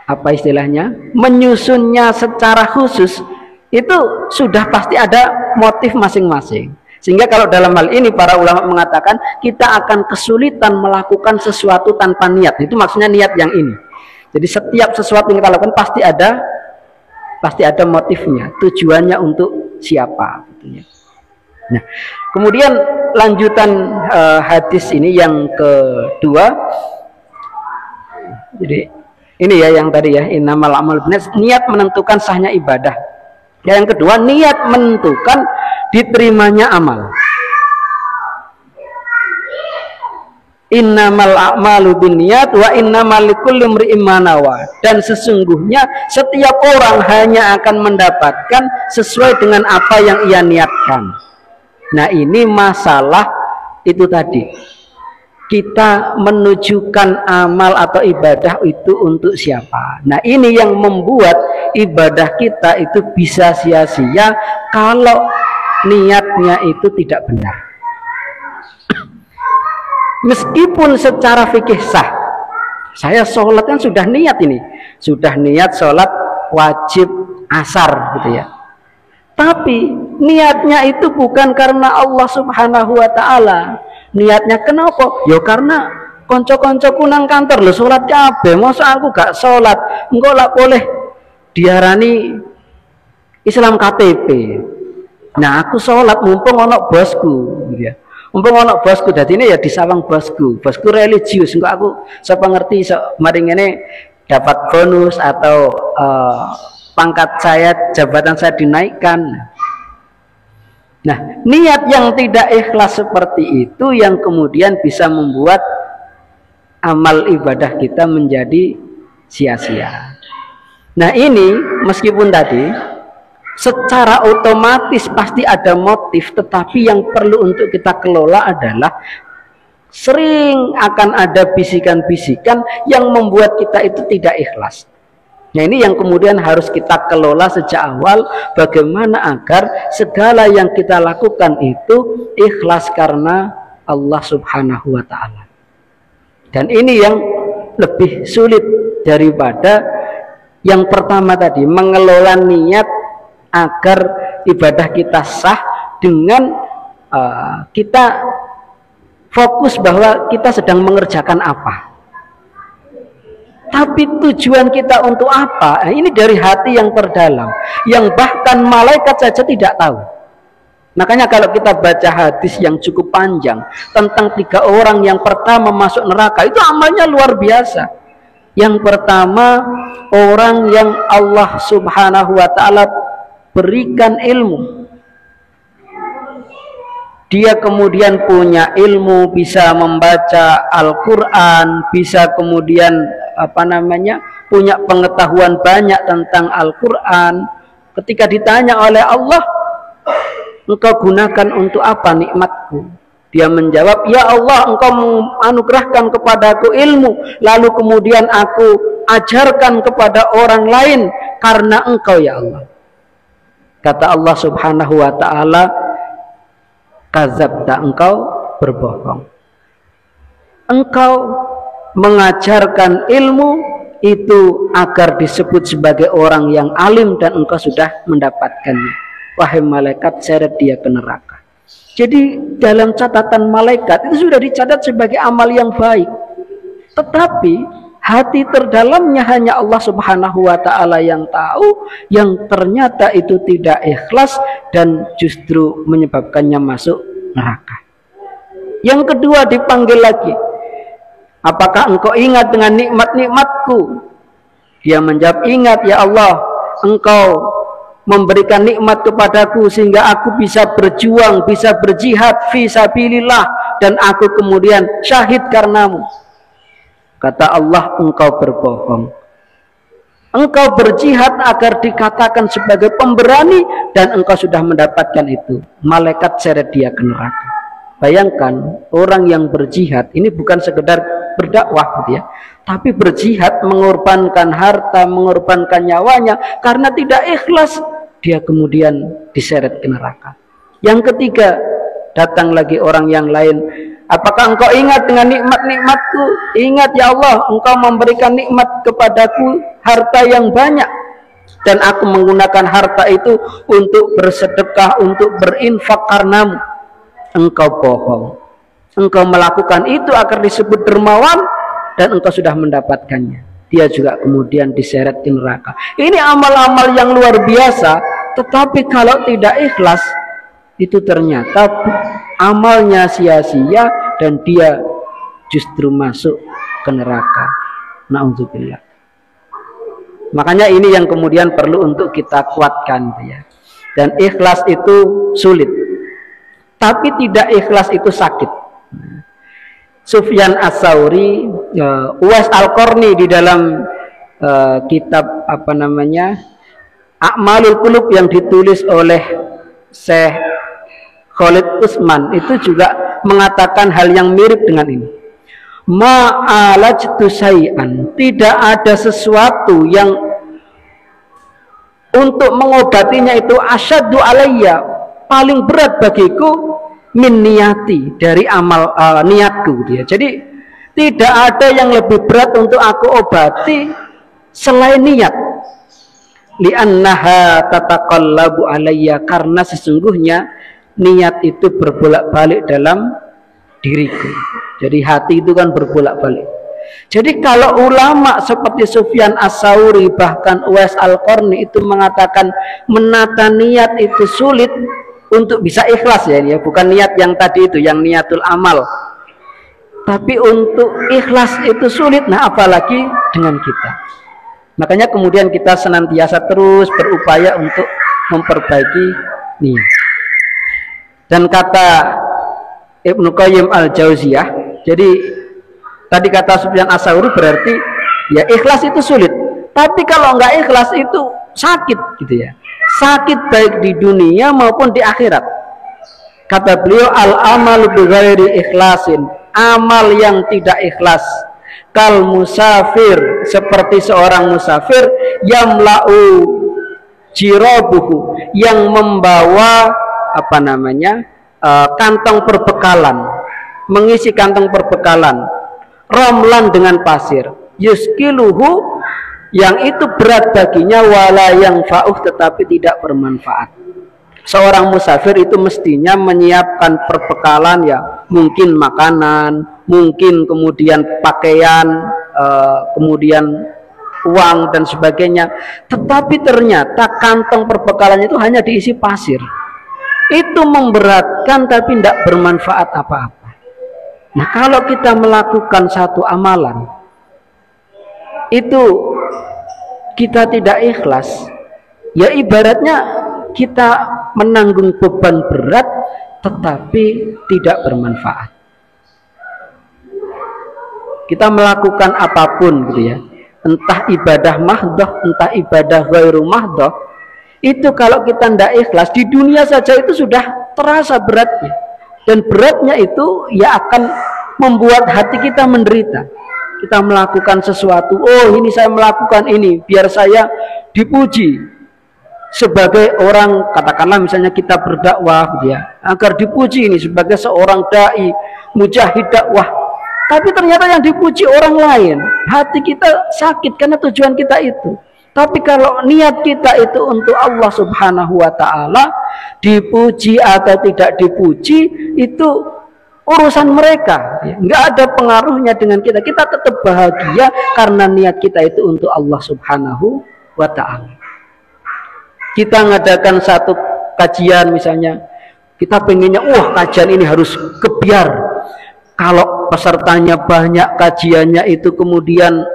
apa istilahnya, menyusunnya secara khusus. Itu sudah pasti ada motif masing-masing. Sehingga kalau dalam hal ini para ulama mengatakan kita akan kesulitan melakukan sesuatu tanpa niat. Itu maksudnya niat yang ini. Jadi setiap sesuatu yang kita lakukan pasti ada motifnya, tujuannya untuk siapa gitu ya. Nah, kemudian lanjutan hadis ini yang kedua. Jadi ini ya yang tadi ya, innamal a'malu binniyat, niat menentukan sahnya ibadah. Yang kedua, niat menentukan diterimanya amal. Innamal a'malu binniyat wa innamal likulli imri'in ma nawa. Dan sesungguhnya setiap orang hanya akan mendapatkan sesuai dengan apa yang ia niatkan. Nah ini masalah itu tadi, kita menunjukkan amal atau ibadah itu untuk siapa. Nah ini yang membuat ibadah kita itu bisa sia-sia kalau niatnya itu tidak benar. Meskipun secara fikih sah, saya sholat kan sudah niat ini, sudah niat sholat wajib asar gitu ya. Tapi niatnya itu bukan karena Allah Subhanahu wa ta'ala. Niatnya kenapa? Ya karena konco-koncoku nang kantor lho sholat kabeh, masa aku gak sholat, engko lak boleh diarani Islam KTP. Nah aku sholat mumpung ono bosku gitu ya. Mumpung ono bosku, dadi ini ya disawang bosku religius, engko aku sapa ngerti mari ngene dapat bonus atau pangkat saya, jabatan saya dinaikkan. Nah, niat yang tidak ikhlas seperti itu yang kemudian bisa membuat amal ibadah kita menjadi sia-sia. Nah, ini meskipun tadi secara otomatis pasti ada motif, tetapi yang perlu untuk kita kelola adalah sering akan ada bisikan-bisikan yang membuat kita itu tidak ikhlas. Nah, ini yang kemudian harus kita kelola sejak awal, bagaimana agar segala yang kita lakukan itu ikhlas karena Allah Subhanahu wa ta'ala. Dan ini yang lebih sulit daripada yang pertama tadi, mengelola niat agar ibadah kita sah dengan kita fokus bahwa kita sedang mengerjakan apa. Tapi tujuan kita untuk apa? Ini dari hati yang terdalam, yang bahkan malaikat saja tidak tahu. Makanya kalau kita baca hadis yang cukup panjang tentang 3 orang yang pertama masuk neraka, itu amalnya luar biasa. Yang pertama, orang yang Allah Subhanahu wa ta'ala berikan ilmu. Dia kemudian punya ilmu, bisa membaca Al-Quran, bisa kemudian punya pengetahuan banyak tentang Al-Quran. Ketika ditanya oleh Allah, engkau gunakan untuk apa nikmatku? Dia menjawab, ya Allah, engkau menganugerahkan kepadaku ilmu, lalu kemudian aku ajarkan kepada orang lain karena engkau ya Allah. Kata Allah Subhanahu wa ta'ala, kadzabta, engkau berbohong. Engkau mengajarkan ilmu itu agar disebut sebagai orang yang alim dan engkau sudah mendapatkannya. Wahai malaikat, seret dia ke neraka. Jadi dalam catatan malaikat itu sudah dicatat sebagai amal yang baik. Tetapi hati terdalamnya hanya Allah Subhanahu wa ta'ala yang tahu, yang ternyata itu tidak ikhlas dan justru menyebabkannya masuk neraka. Yang kedua dipanggil lagi, apakah engkau ingat dengan nikmat-nikmatku? Dia menjawab, ingat ya Allah, engkau memberikan nikmat kepadaku sehingga aku bisa berjuang, bisa berjihad fi sabilillah, dan aku kemudian syahid karenamu. Kata Allah, engkau berbohong. Engkau berjihad agar dikatakan sebagai pemberani dan engkau sudah mendapatkan itu. Malaikat seret dia ke neraka. Bayangkan, orang yang berjihad ini bukan sekedar berdakwah gitu ya, tapi berjihad mengorbankan harta, mengorbankan nyawanya karena tidak ikhlas, dia kemudian diseret ke neraka. Yang ketiga, datang lagi orang yang lain. Apakah engkau ingat dengan nikmat-nikmatku? Ingat ya Allah, engkau memberikan nikmat kepadaku harta yang banyak, dan aku menggunakan harta itu untuk bersedekah, untuk berinfak karenamu. Engkau bohong. Engkau melakukan itu agar disebut dermawan dan engkau sudah mendapatkannya. Dia juga kemudian diseret ke neraka. Ini amal-amal yang luar biasa, tetapi kalau tidak ikhlas, itu ternyata amalnya sia-sia dan dia justru masuk ke neraka. Na'udzubillah. Makanya ini yang kemudian perlu untuk kita kuatkan ya. Dan ikhlas itu sulit, tapi tidak ikhlas itu sakit. Sufyan Ats-Tsauri, Uwais Al-Qarni di dalam kitab A'malul Qulub yang ditulis oleh Syekh Khalid Utsman itu juga mengatakan hal yang mirip dengan ini. Ma'alajtu syai'an, tidak ada sesuatu yang untuk mengobatinya itu asyaddu alayya, paling berat bagiku, min niyati, dari amal niatku dia. Jadi tidak ada yang lebih berat untuk aku obati selain niat. Li'annaha tataqallabu alayya, karena sesungguhnya niat itu berbolak-balik dalam diriku. Jadi hati itu kan berbolak-balik. Jadi kalau ulama seperti Sufyan Ats-Tsauri, bahkan Uwais Al-Qarni itu mengatakan menata niat itu sulit untuk bisa ikhlas ya, bukan niat yang tadi itu, yang niatul amal. Tapi untuk ikhlas itu sulit, nah apalagi dengan kita. Makanya kemudian kita senantiasa terus berupaya untuk memperbaiki niat. Dan kata Ibnu Qayyim Al-Jauziyah, jadi tadi kata Sufyan Ats-Tsauri berarti ya ikhlas itu sulit, tapi kalau enggak ikhlas itu sakit gitu ya. sakit baik di dunia maupun di akhirat. Kata beliau, al-amalu bighairi ikhlasin, amal yang tidak ikhlas, kal musafir, seperti seorang musafir, yamla'u jirabuhu, yang membawa kantong perbekalan, mengisi kantong perbekalan, romlan dengan pasir, yuskiluhu, yang itu berat baginya, wala yang fa'uh, tetapi tidak bermanfaat. Seorang musafir itu mestinya menyiapkan perbekalan, ya mungkin makanan, mungkin kemudian pakaian, kemudian uang dan sebagainya. Tetapi ternyata kantong perbekalannya itu hanya diisi pasir. Itu memberatkan tapi tidak bermanfaat apa-apa. Nah, kalau kita melakukan satu amalan itu kita tidak ikhlas, ya ibaratnya kita menanggung beban berat tetapi tidak bermanfaat. Kita melakukan apapun gitu ya, entah ibadah mahdoh, entah ibadah ghairu mahdoh, itu kalau kita tidak ikhlas di dunia saja itu sudah terasa beratnya, dan beratnya itu ya akan membuat hati kita menderita. Kita melakukan sesuatu, oh ini saya melakukan ini biar saya dipuji sebagai orang, katakanlah misalnya kita berdakwah gitu ya, agar dipuji ini sebagai seorang dai mujahid dakwah, tapi ternyata yang dipuji orang lain, hati kita sakit karena tujuan kita itu. Tapi kalau niat kita itu untuk Allah Subhanahu wa ta'ala, dipuji atau tidak dipuji itu urusan mereka, nggak ada pengaruhnya dengan kita. Kita tetap bahagia karena niat kita itu untuk Allah Subhanahu wa ta'ala. Kita ngadakan satu kajian misalnya, kita pengennya, wah kajian ini harus kebiar. Kalau pesertanya banyak, kajiannya itu kemudian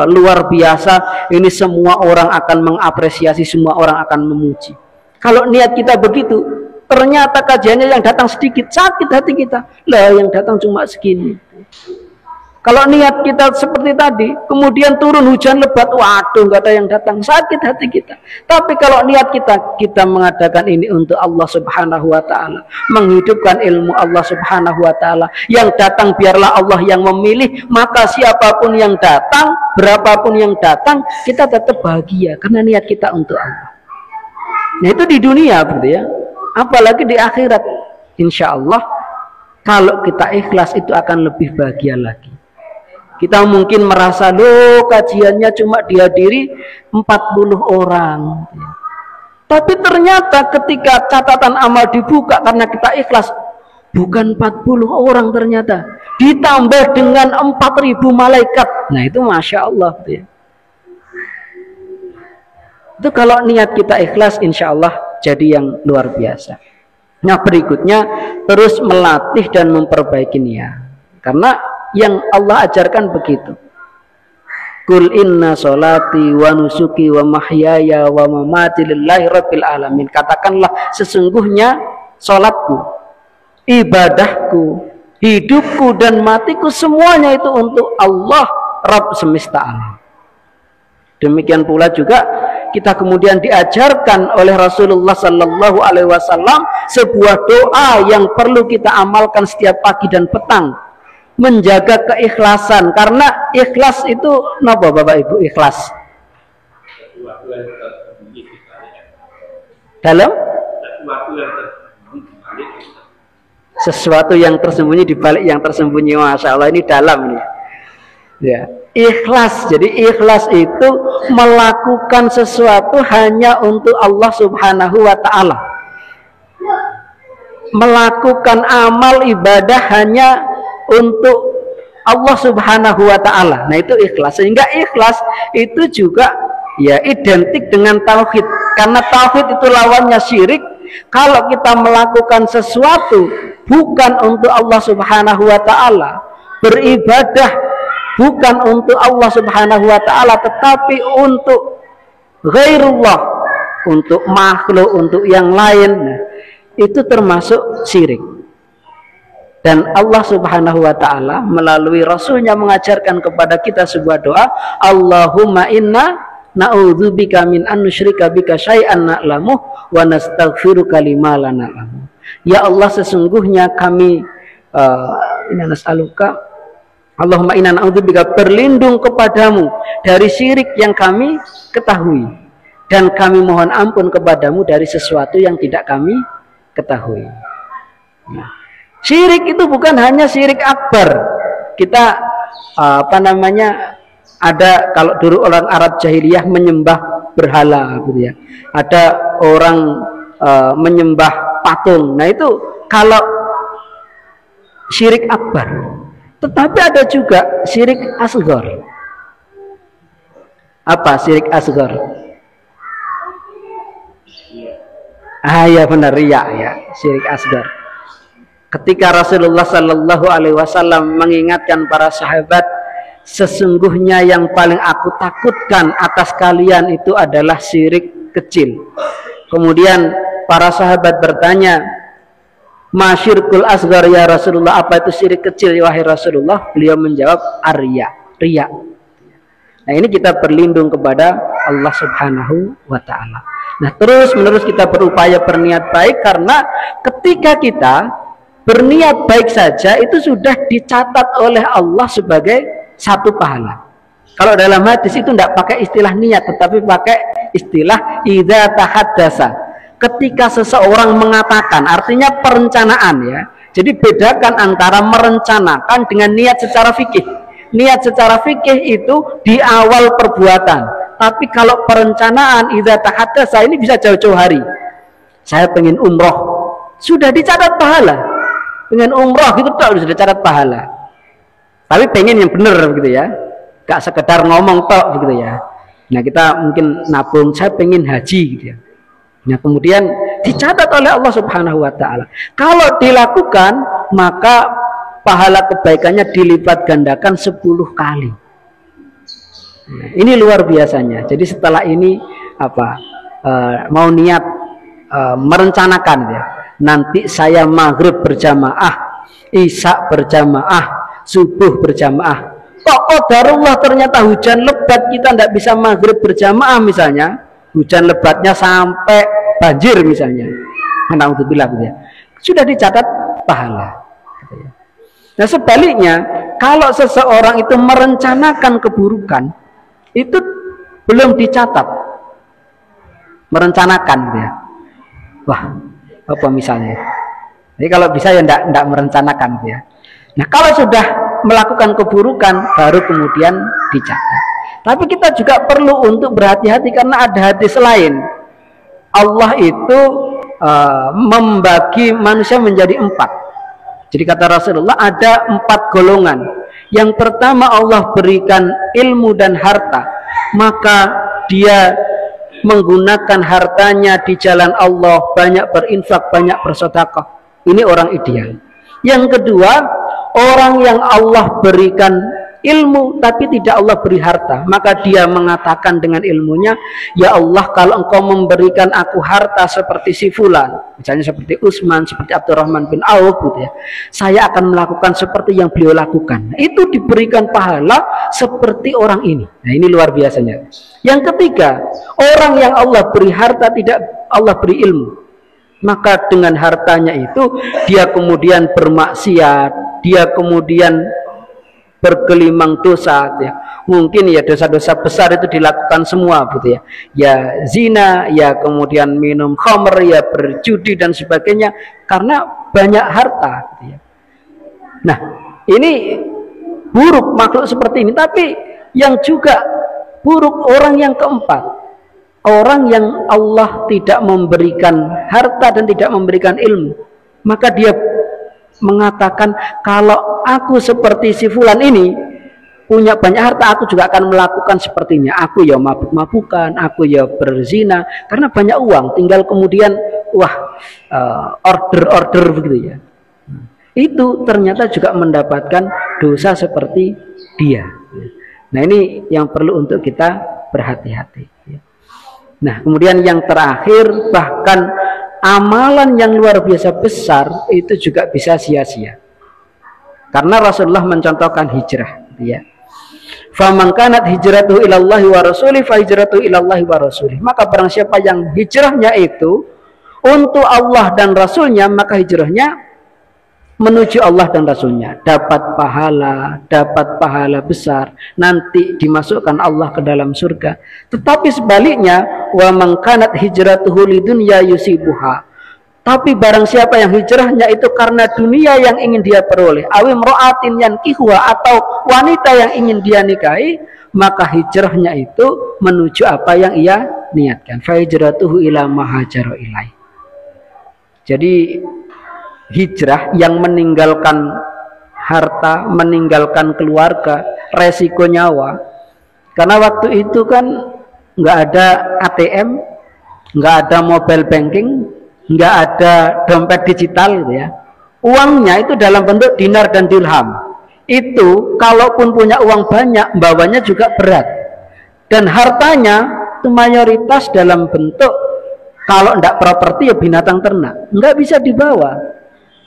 luar biasa, ini semua orang akan mengapresiasi, semua orang akan memuji. Kalau niat kita begitu, ternyata kajiannya yang datang sedikit, sakit hati kita. Lah yang datang cuma segini. Kalau niat kita seperti tadi, kemudian turun hujan lebat, waduh nggak ada yang datang, sakit hati kita. Tapi kalau niat kita mengadakan ini untuk Allah Subhanahu wa ta'ala, menghidupkan ilmu Allah Subhanahu wa ta'ala, yang datang biarlah Allah yang memilih, maka siapapun yang datang, berapapun yang datang, kita tetap bahagia karena niat kita untuk Allah. Nah itu di dunia gitu ya, apalagi di akhirat. Insya Allah kalau kita ikhlas itu akan lebih bahagia lagi. Kita mungkin merasa, loh kajiannya cuma dihadiri 40 orang. Tapi ternyata ketika catatan amal dibuka karena kita ikhlas, bukan 40 orang ternyata. Ditambah dengan 4.000 malaikat. Nah itu Masya Allah. Itu kalau niat kita ikhlas, insya Allah jadi yang luar biasa. Nah berikutnya, terus melatih dan memperbaiki niat. Karena yang Allah ajarkan begitu. Qul inna sholati wa nusuki wa mahyaya wa mamati lillahi rabbil alamin. Katakanlah sesungguhnya sholatku, ibadahku, hidupku dan matiku semuanya itu untuk Allah Rabb semesta alam. Demikian pula juga kita kemudian diajarkan oleh Rasulullah Sallallahu Alaihi Wasallam sebuah doa yang perlu kita amalkan setiap pagi dan petang. Menjaga keikhlasan, karena ikhlas itu napa Bapak Ibu? Ikhlas dalam sesuatu yang tersembunyi di balik yang tersembunyi. Masya Allah, ini dalam nih ya. Ikhlas, jadi ikhlas itu melakukan sesuatu hanya untuk Allah Subhanahu wa ta'ala, melakukan amal ibadah hanya untuk Allah Subhanahu wa ta'ala. Nah itu ikhlas. Sehingga ikhlas itu juga ya identik dengan tauhid, karena tauhid itu lawannya syirik. Kalau kita melakukan sesuatu bukan untuk Allah Subhanahu wa ta'ala, beribadah bukan untuk Allah Subhanahu wa ta'ala, tetapi untuk ghairullah, untuk makhluk, untuk yang lain, nah, itu termasuk syirik. Dan Allah Subhanahu wa ta'ala melalui Rasulnya mengajarkan kepada kita sebuah doa, Allahumma inna na'udzubika min an nusyrika bika syai'an na'lamu wa nastaghfiruka lima la na'lamu. Ya Allah, sesungguhnya kami inna nas'aluka Allahumma inna na'udzubika, berlindung kepadamu dari syirik yang kami ketahui, dan kami mohon ampun kepadamu dari sesuatu yang tidak kami ketahui. Nah, syirik itu bukan hanya syirik akbar. Kita ada, kalau dulu orang Arab jahiliyah menyembah berhala gitu ya. Ada orang menyembah patung. Nah, itu kalau syirik akbar. Tetapi ada juga syirik asghar. Apa syirik asghar? Ya benar, riya ya, syirik asghar. Ketika Rasulullah Shallallahu Alaihi Wasallam mengingatkan para sahabat, sesungguhnya yang paling aku takutkan atas kalian itu adalah syirik kecil. Kemudian para sahabat bertanya, masyirkul asghar ya Rasulullah, apa itu syirik kecil wahai Rasulullah? Beliau menjawab, riya. Nah, ini kita berlindung kepada Allah Subhanahu wa Ta'ala. Nah, terus menerus kita berupaya berniat baik, karena ketika kita berniat baik saja itu sudah dicatat oleh Allah sebagai satu pahala. Kalau dalam hadis itu tidak pakai istilah niat, tetapi pakai istilah idza tahaddasa. Ketika seseorang mengatakan, artinya perencanaan ya. Jadi bedakan antara merencanakan dengan niat secara fikih. Niat secara fikih itu di awal perbuatan. Tapi kalau perencanaan idza tahaddasa ini bisa jauh-jauh hari. Saya pengen umroh, sudah dicatat pahala. Pengen umroh gitu tak sudah dicatat pahala. Tapi pengen yang benar begitu ya. Gak sekedar ngomong tok begitu ya. Nah, kita mungkin nabung, saya pengen haji gitu ya. Nah, kemudian dicatat oleh Allah Subhanahu wa Ta'ala. Kalau dilakukan, maka pahala kebaikannya dilipat gandakan 10 kali. Nah, ini luar biasanya. Jadi setelah ini mau niat merencanakan ya. Nanti saya maghrib berjamaah, isya berjamaah, subuh berjamaah. Kok qadarullah ternyata hujan lebat, kita tidak bisa maghrib berjamaah misalnya. Hujan lebatnya sampai banjir misalnya, naudzubillah ya, sudah dicatat pahala. Nah, sebaliknya kalau seseorang itu merencanakan keburukan, itu belum dicatat. Merencanakan ya, wah apa misalnya, jadi kalau bisa ya tidak merencanakan ya. Nah, kalau sudah melakukan keburukan baru kemudian dicatat. Tapi kita juga perlu untuk berhati-hati, karena ada hadis lain. Allah itu membagi manusia menjadi 4. Jadi kata Rasulullah ada 4 golongan. Yang pertama, Allah berikan ilmu dan harta, maka dia menggunakan hartanya di jalan Allah, banyak berinfak, banyak bersedekah. Ini orang ideal. Yang kedua, orang yang Allah berikan ilmu tapi tidak Allah beri harta, maka dia mengatakan dengan ilmunya, ya Allah, kalau engkau memberikan aku harta seperti si fulan, misalnya seperti Utsman, seperti Abdurrahman bin Auf gitu ya, saya akan melakukan seperti yang beliau lakukan. Itu diberikan pahala seperti orang ini. Nah, ini luar biasanya. Yang ketiga, orang yang Allah beri harta tidak Allah beri ilmu, maka dengan hartanya itu dia kemudian bermaksiat, dia kemudian bergelimang dosa ya. Mungkin ya dosa-dosa besar itu dilakukan semua gitu ya. Ya zina, ya kemudian minum khamr, ya berjudi dan sebagainya karena banyak harta gitu ya. Nah, ini buruk makhluk seperti ini. Tapi yang juga buruk orang yang keempat, orang yang Allah tidak memberikan harta dan tidak memberikan ilmu, maka dia mengatakan, kalau aku seperti si fulan ini punya banyak harta, aku juga akan melakukan sepertinya. Aku ya mabuk-mabukan, aku ya berzina karena banyak uang, tinggal kemudian order begitu ya. Itu ternyata juga mendapatkan dosa seperti dia. Nah, ini yang perlu untuk kita berhati-hati. Nah, kemudian yang terakhir, bahkan amalan yang luar biasa besar itu juga bisa sia-sia. Karena Rasulullah mencontohkan hijrah, ya. Faman kanat hijratuhu ilallahi wa rasulih fa hijratuhu ilallahi wa rasulih. Maka barang siapa yang hijrahnya itu untuk Allah dan Rasulnya, maka hijrahnya menuju Allah dan Rasulnya, dapat pahala besar, nanti dimasukkan Allah ke dalam surga. Tetapi sebaliknya, wa man kanat hijratuhu lidunya yusibuha, tapi barang siapa yang hijrahnya itu karena dunia yang ingin dia peroleh, awim ro'atin yankihuha, atau wanita yang ingin dia nikahi, maka hijrahnya itu menuju apa yang ia niatkan. Fa hijratuhu ila ma hajara ilaih. Jadi hijrah yang meninggalkan harta, meninggalkan keluarga, resiko nyawa. Karena waktu itu kan nggak ada ATM, nggak ada mobile banking, nggak ada dompet digital gitu ya. Uangnya itu dalam bentuk dinar dan dirham. Itu kalaupun punya uang banyak, bawanya juga berat. Dan hartanya itu mayoritas dalam bentuk, kalau tidak properti ya binatang ternak, nggak bisa dibawa.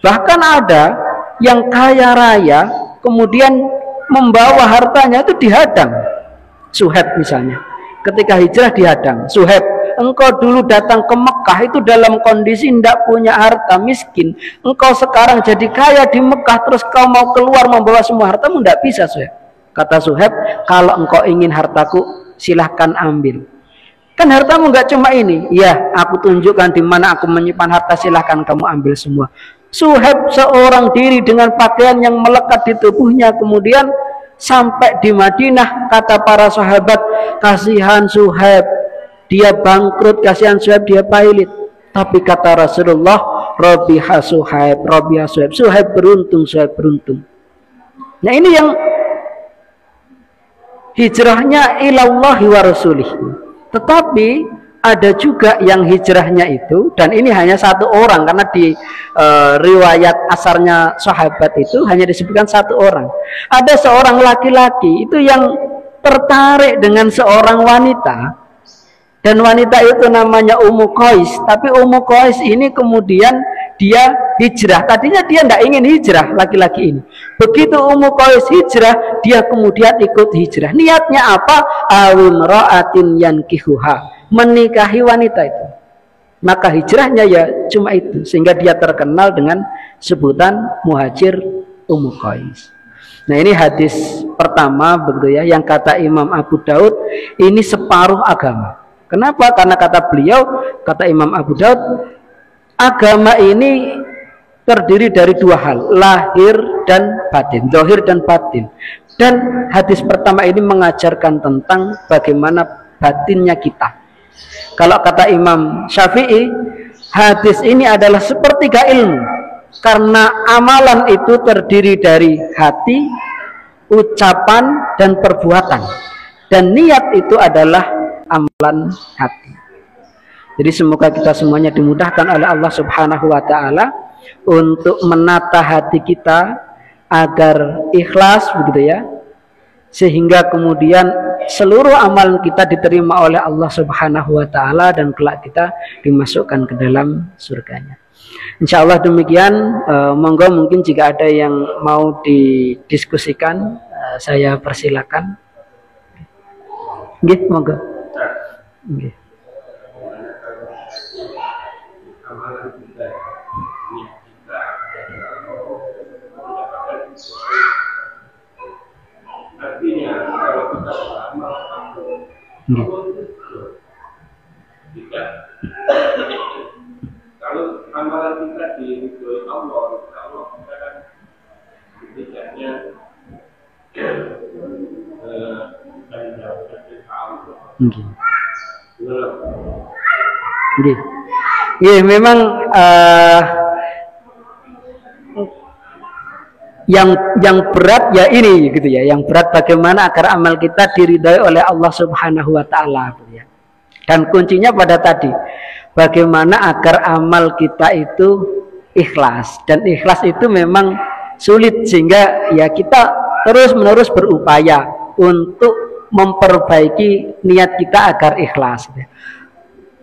Bahkan ada yang kaya raya kemudian membawa hartanya itu dihadang. Suhaib misalnya, ketika hijrah dihadang. Suhaib, engkau dulu datang ke Mekah itu dalam kondisi tidak punya harta, miskin. Engkau sekarang jadi kaya di Mekah, terus kau mau keluar membawa semua hartamu, tidak bisa Suhaib. Kata Suhaib, kalau engkau ingin hartaku silahkan ambil. Kan hartamu nggak cuma ini. Ya, aku tunjukkan di mana aku menyimpan harta, silahkan kamu ambil semua. Suhaib seorang diri dengan pakaian yang melekat di tubuhnya, kemudian sampai di Madinah, kata para sahabat, kasihan Suhaib, dia bangkrut, kasihan Suhaib, dia pailit. Tapi kata Rasulullah, Rabiha Suhaib, Rabiha Suhaib, Suhaib beruntung, Suhaib beruntung. Nah ini yang hijrahnya ilallahi wa rasulih. Tetapi ada juga yang hijrahnya itu, dan ini hanya satu orang, karena di riwayat asarnya sahabat itu hanya disebutkan satu orang. Ada seorang laki-laki itu yang tertarik dengan seorang wanita, dan wanita itu namanya Ummu Qais. Tapi Ummu Qais ini kemudian dia hijrah. Tadinya dia tidak ingin hijrah, laki-laki ini. Begitu Ummu Qais hijrah, dia kemudian ikut hijrah. Niatnya apa? Awim ra'atin yankihuha, menikahi wanita itu. Maka hijrahnya ya cuma itu, sehingga dia terkenal dengan sebutan muhajir Ummu Qais. Nah ini hadis pertama begitu ya, yang kata Imam Abu Daud ini separuh agama. Kenapa? Karena kata beliau, kata Imam Abu Daud, agama ini terdiri dari dua hal, lahir dan batin, zahir dan batin. Dan hadis pertama ini mengajarkan tentang bagaimana batinnya kita. Kalau kata Imam Syafi'i, hadis ini adalah sepertiga ilmu, karena amalan itu terdiri dari hati, ucapan, dan perbuatan. Dan niat itu adalah amalan hati. Jadi semoga kita semuanya dimudahkan oleh Allah Subhanahu wa ta'ala untuk menata hati kita agar ikhlas begitu ya, sehingga kemudian seluruh amalan kita diterima oleh Allah Subhanahu wa ta'ala dan kelak kita dimasukkan ke dalam surganya. Insya Allah demikian. Monggo mungkin jika ada yang mau didiskusikan, saya persilakan. Nggih, monggo. Nggih. Artinya kalau kita beramal tidak, kalau amalan kita diridhoi Allah, Allah kita kan setidaknya memang yang berat ya ini gitu ya, yang berat bagaimana agar amal kita diridhai oleh Allah Subhanahu wa ta'ala gitu ya. Dan kuncinya pada tadi, bagaimana agar amal kita itu ikhlas, dan ikhlas itu memang sulit, sehingga ya kita terus menerus berupaya untuk memperbaiki niat kita agar ikhlas gitu ya.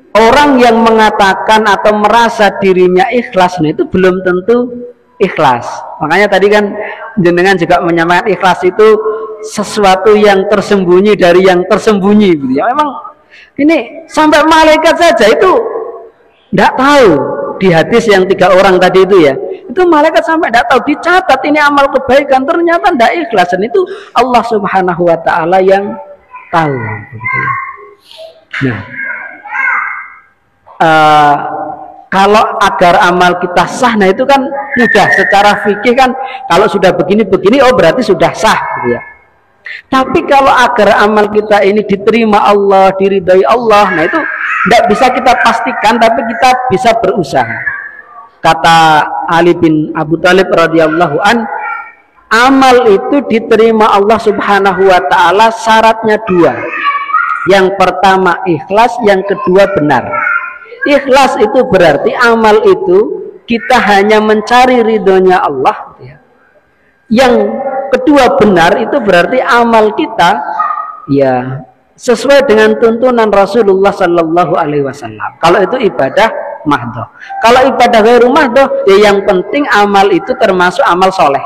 Orang yang mengatakan atau merasa dirinya ikhlas, nah itu belum tentu ikhlas. Makanya tadi kan jenengan juga menyampaikan ikhlas itu sesuatu yang tersembunyi dari yang tersembunyi gitu ya. Memang ini sampai malaikat saja itu tidak tahu. Di hadis yang 3 orang tadi itu ya, itu malaikat sampai tidak tahu, dicatat ini amal kebaikan, ternyata tidak ikhlas, dan itu Allah Subhanahu wa Ta'ala yang tahu begitu ya. Nah, kalau agar amal kita sah, nah itu kan mudah secara fikih kan, kalau sudah begini-begini oh berarti sudah sah gitu ya. Tapi kalau agar amal kita ini diterima Allah, diridhai Allah, nah itu tidak bisa kita pastikan, tapi kita bisa berusaha. Kata Ali bin Abu Thalib radhiyallahu an, amal itu diterima Allah Subhanahu wa Ta'ala syaratnya 2. Yang pertama ikhlas, yang kedua benar. Ikhlas itu berarti amal itu kita hanya mencari ridhonya Allah ya. Yang kedua benar itu berarti amal kita ya sesuai dengan tuntunan Rasulullah Sallallahu Alaihi Wasallam. Kalau itu ibadah mahdoh. Kalau ibadah ghairu mahdoh, ya yang penting amal itu termasuk amal soleh.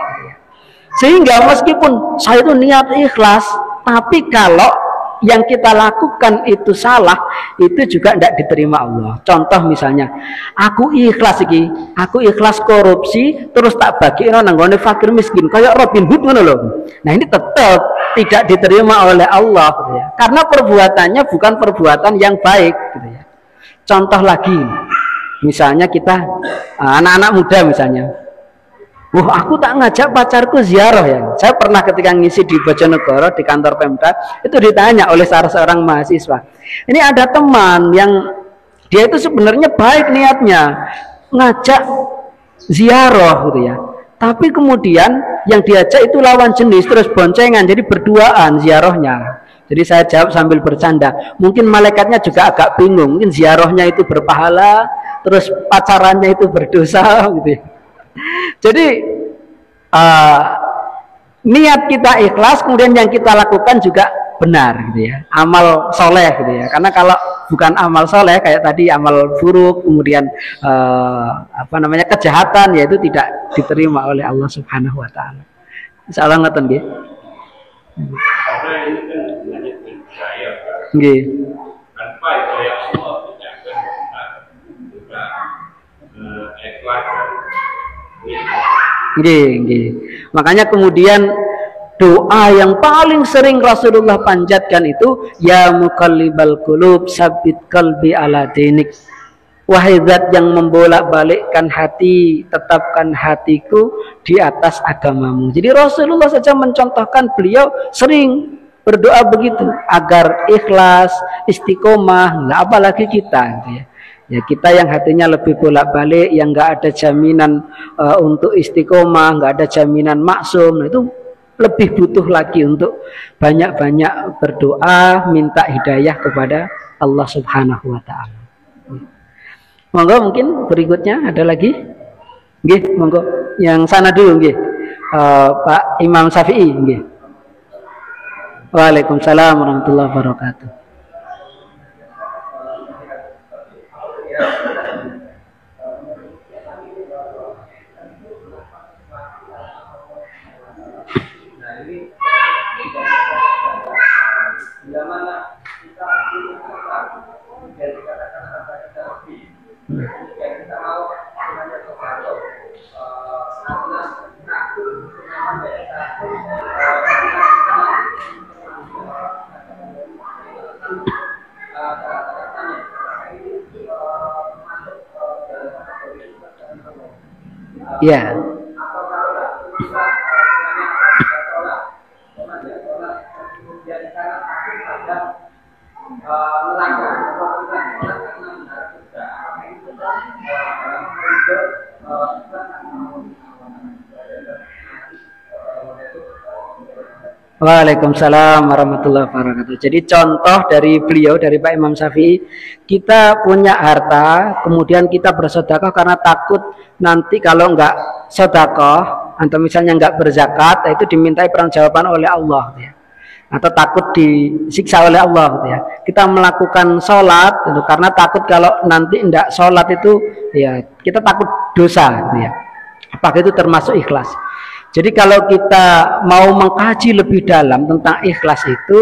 Sehingga meskipun saya itu niat ikhlas, tapi kalau yang kita lakukan itu salah, itu juga tidak diterima Allah. Contoh misalnya, aku ikhlas iki, aku ikhlas korupsi, terus tak bagiin nang nggone fakir miskin, kayak Robin Hood ngono lho. Nah ini tetap tidak diterima oleh Allah, gitu ya. Karena perbuatannya bukan perbuatan yang baik, gitu ya. Contoh lagi, misalnya kita anak-anak muda misalnya. Wah, aku tak ngajak pacarku ziarah ya. Saya pernah ketika ngisi di Bojonegoro di kantor Pemda, itu ditanya oleh salah seorang mahasiswa. Ini ada teman yang dia itu sebenarnya baik niatnya, ngajak ziarah gitu ya. Tapi kemudian yang diajak itu lawan jenis, terus boncengan, jadi berduaan ziarahnya. Jadi saya jawab sambil bercanda, mungkin malaikatnya juga agak bingung, mungkin ziarahnya itu berpahala, terus pacarannya itu berdosa gitu ya. Jadi niat kita ikhlas, kemudian yang kita lakukan juga benar gitu ya, amal soleh gitu ya. Karena kalau bukan amal soleh kayak tadi amal buruk, kemudian kejahatan, yaitu tidak diterima oleh Allah Subhanahu Wa Taala. Insyaallah ngoten nggih. Nggih. Nggih. Makanya kemudian doa yang paling sering Rasulullah panjatkan itu ya muqallibal qulub sabbit qalbi ala dinik. Wahai zat yang membolak-balikkan hati, tetapkan hatiku di atas agamamu. Jadi Rasulullah saja mencontohkan, beliau sering berdoa begitu agar ikhlas, istiqomah. Nah, apalagi kita gitu ya. Ya kita yang hatinya lebih bolak-balik, yang nggak ada jaminan untuk istiqomah, nggak ada jaminan maksum, nah, itu lebih butuh lagi untuk banyak-banyak berdoa, minta hidayah kepada Allah Subhanahu Wa Taala. Monggo mungkin berikutnya ada lagi, nggih, monggo yang sana dulu, nggih, Pak Imam Syafi'i, nggih. Waalaikumsalam warahmatullahi wabarakatuh. Ya. Waalaikumsalam warahmatullahi wabarakatuh. Jadi contoh dari beliau, dari Pak Imam Syafi'i, kita punya harta, kemudian kita bersedekah karena takut nanti kalau enggak sedekah atau misalnya enggak berzakat, itu dimintai pertanggungjawaban oleh Allah ya. Atau takut disiksa oleh Allah ya. Kita melakukan sholat karena takut kalau nanti enggak sholat itu ya kita takut dosa ya. Apakah itu termasuk ikhlas? Jadi kalau kita mau mengkaji lebih dalam tentang ikhlas itu,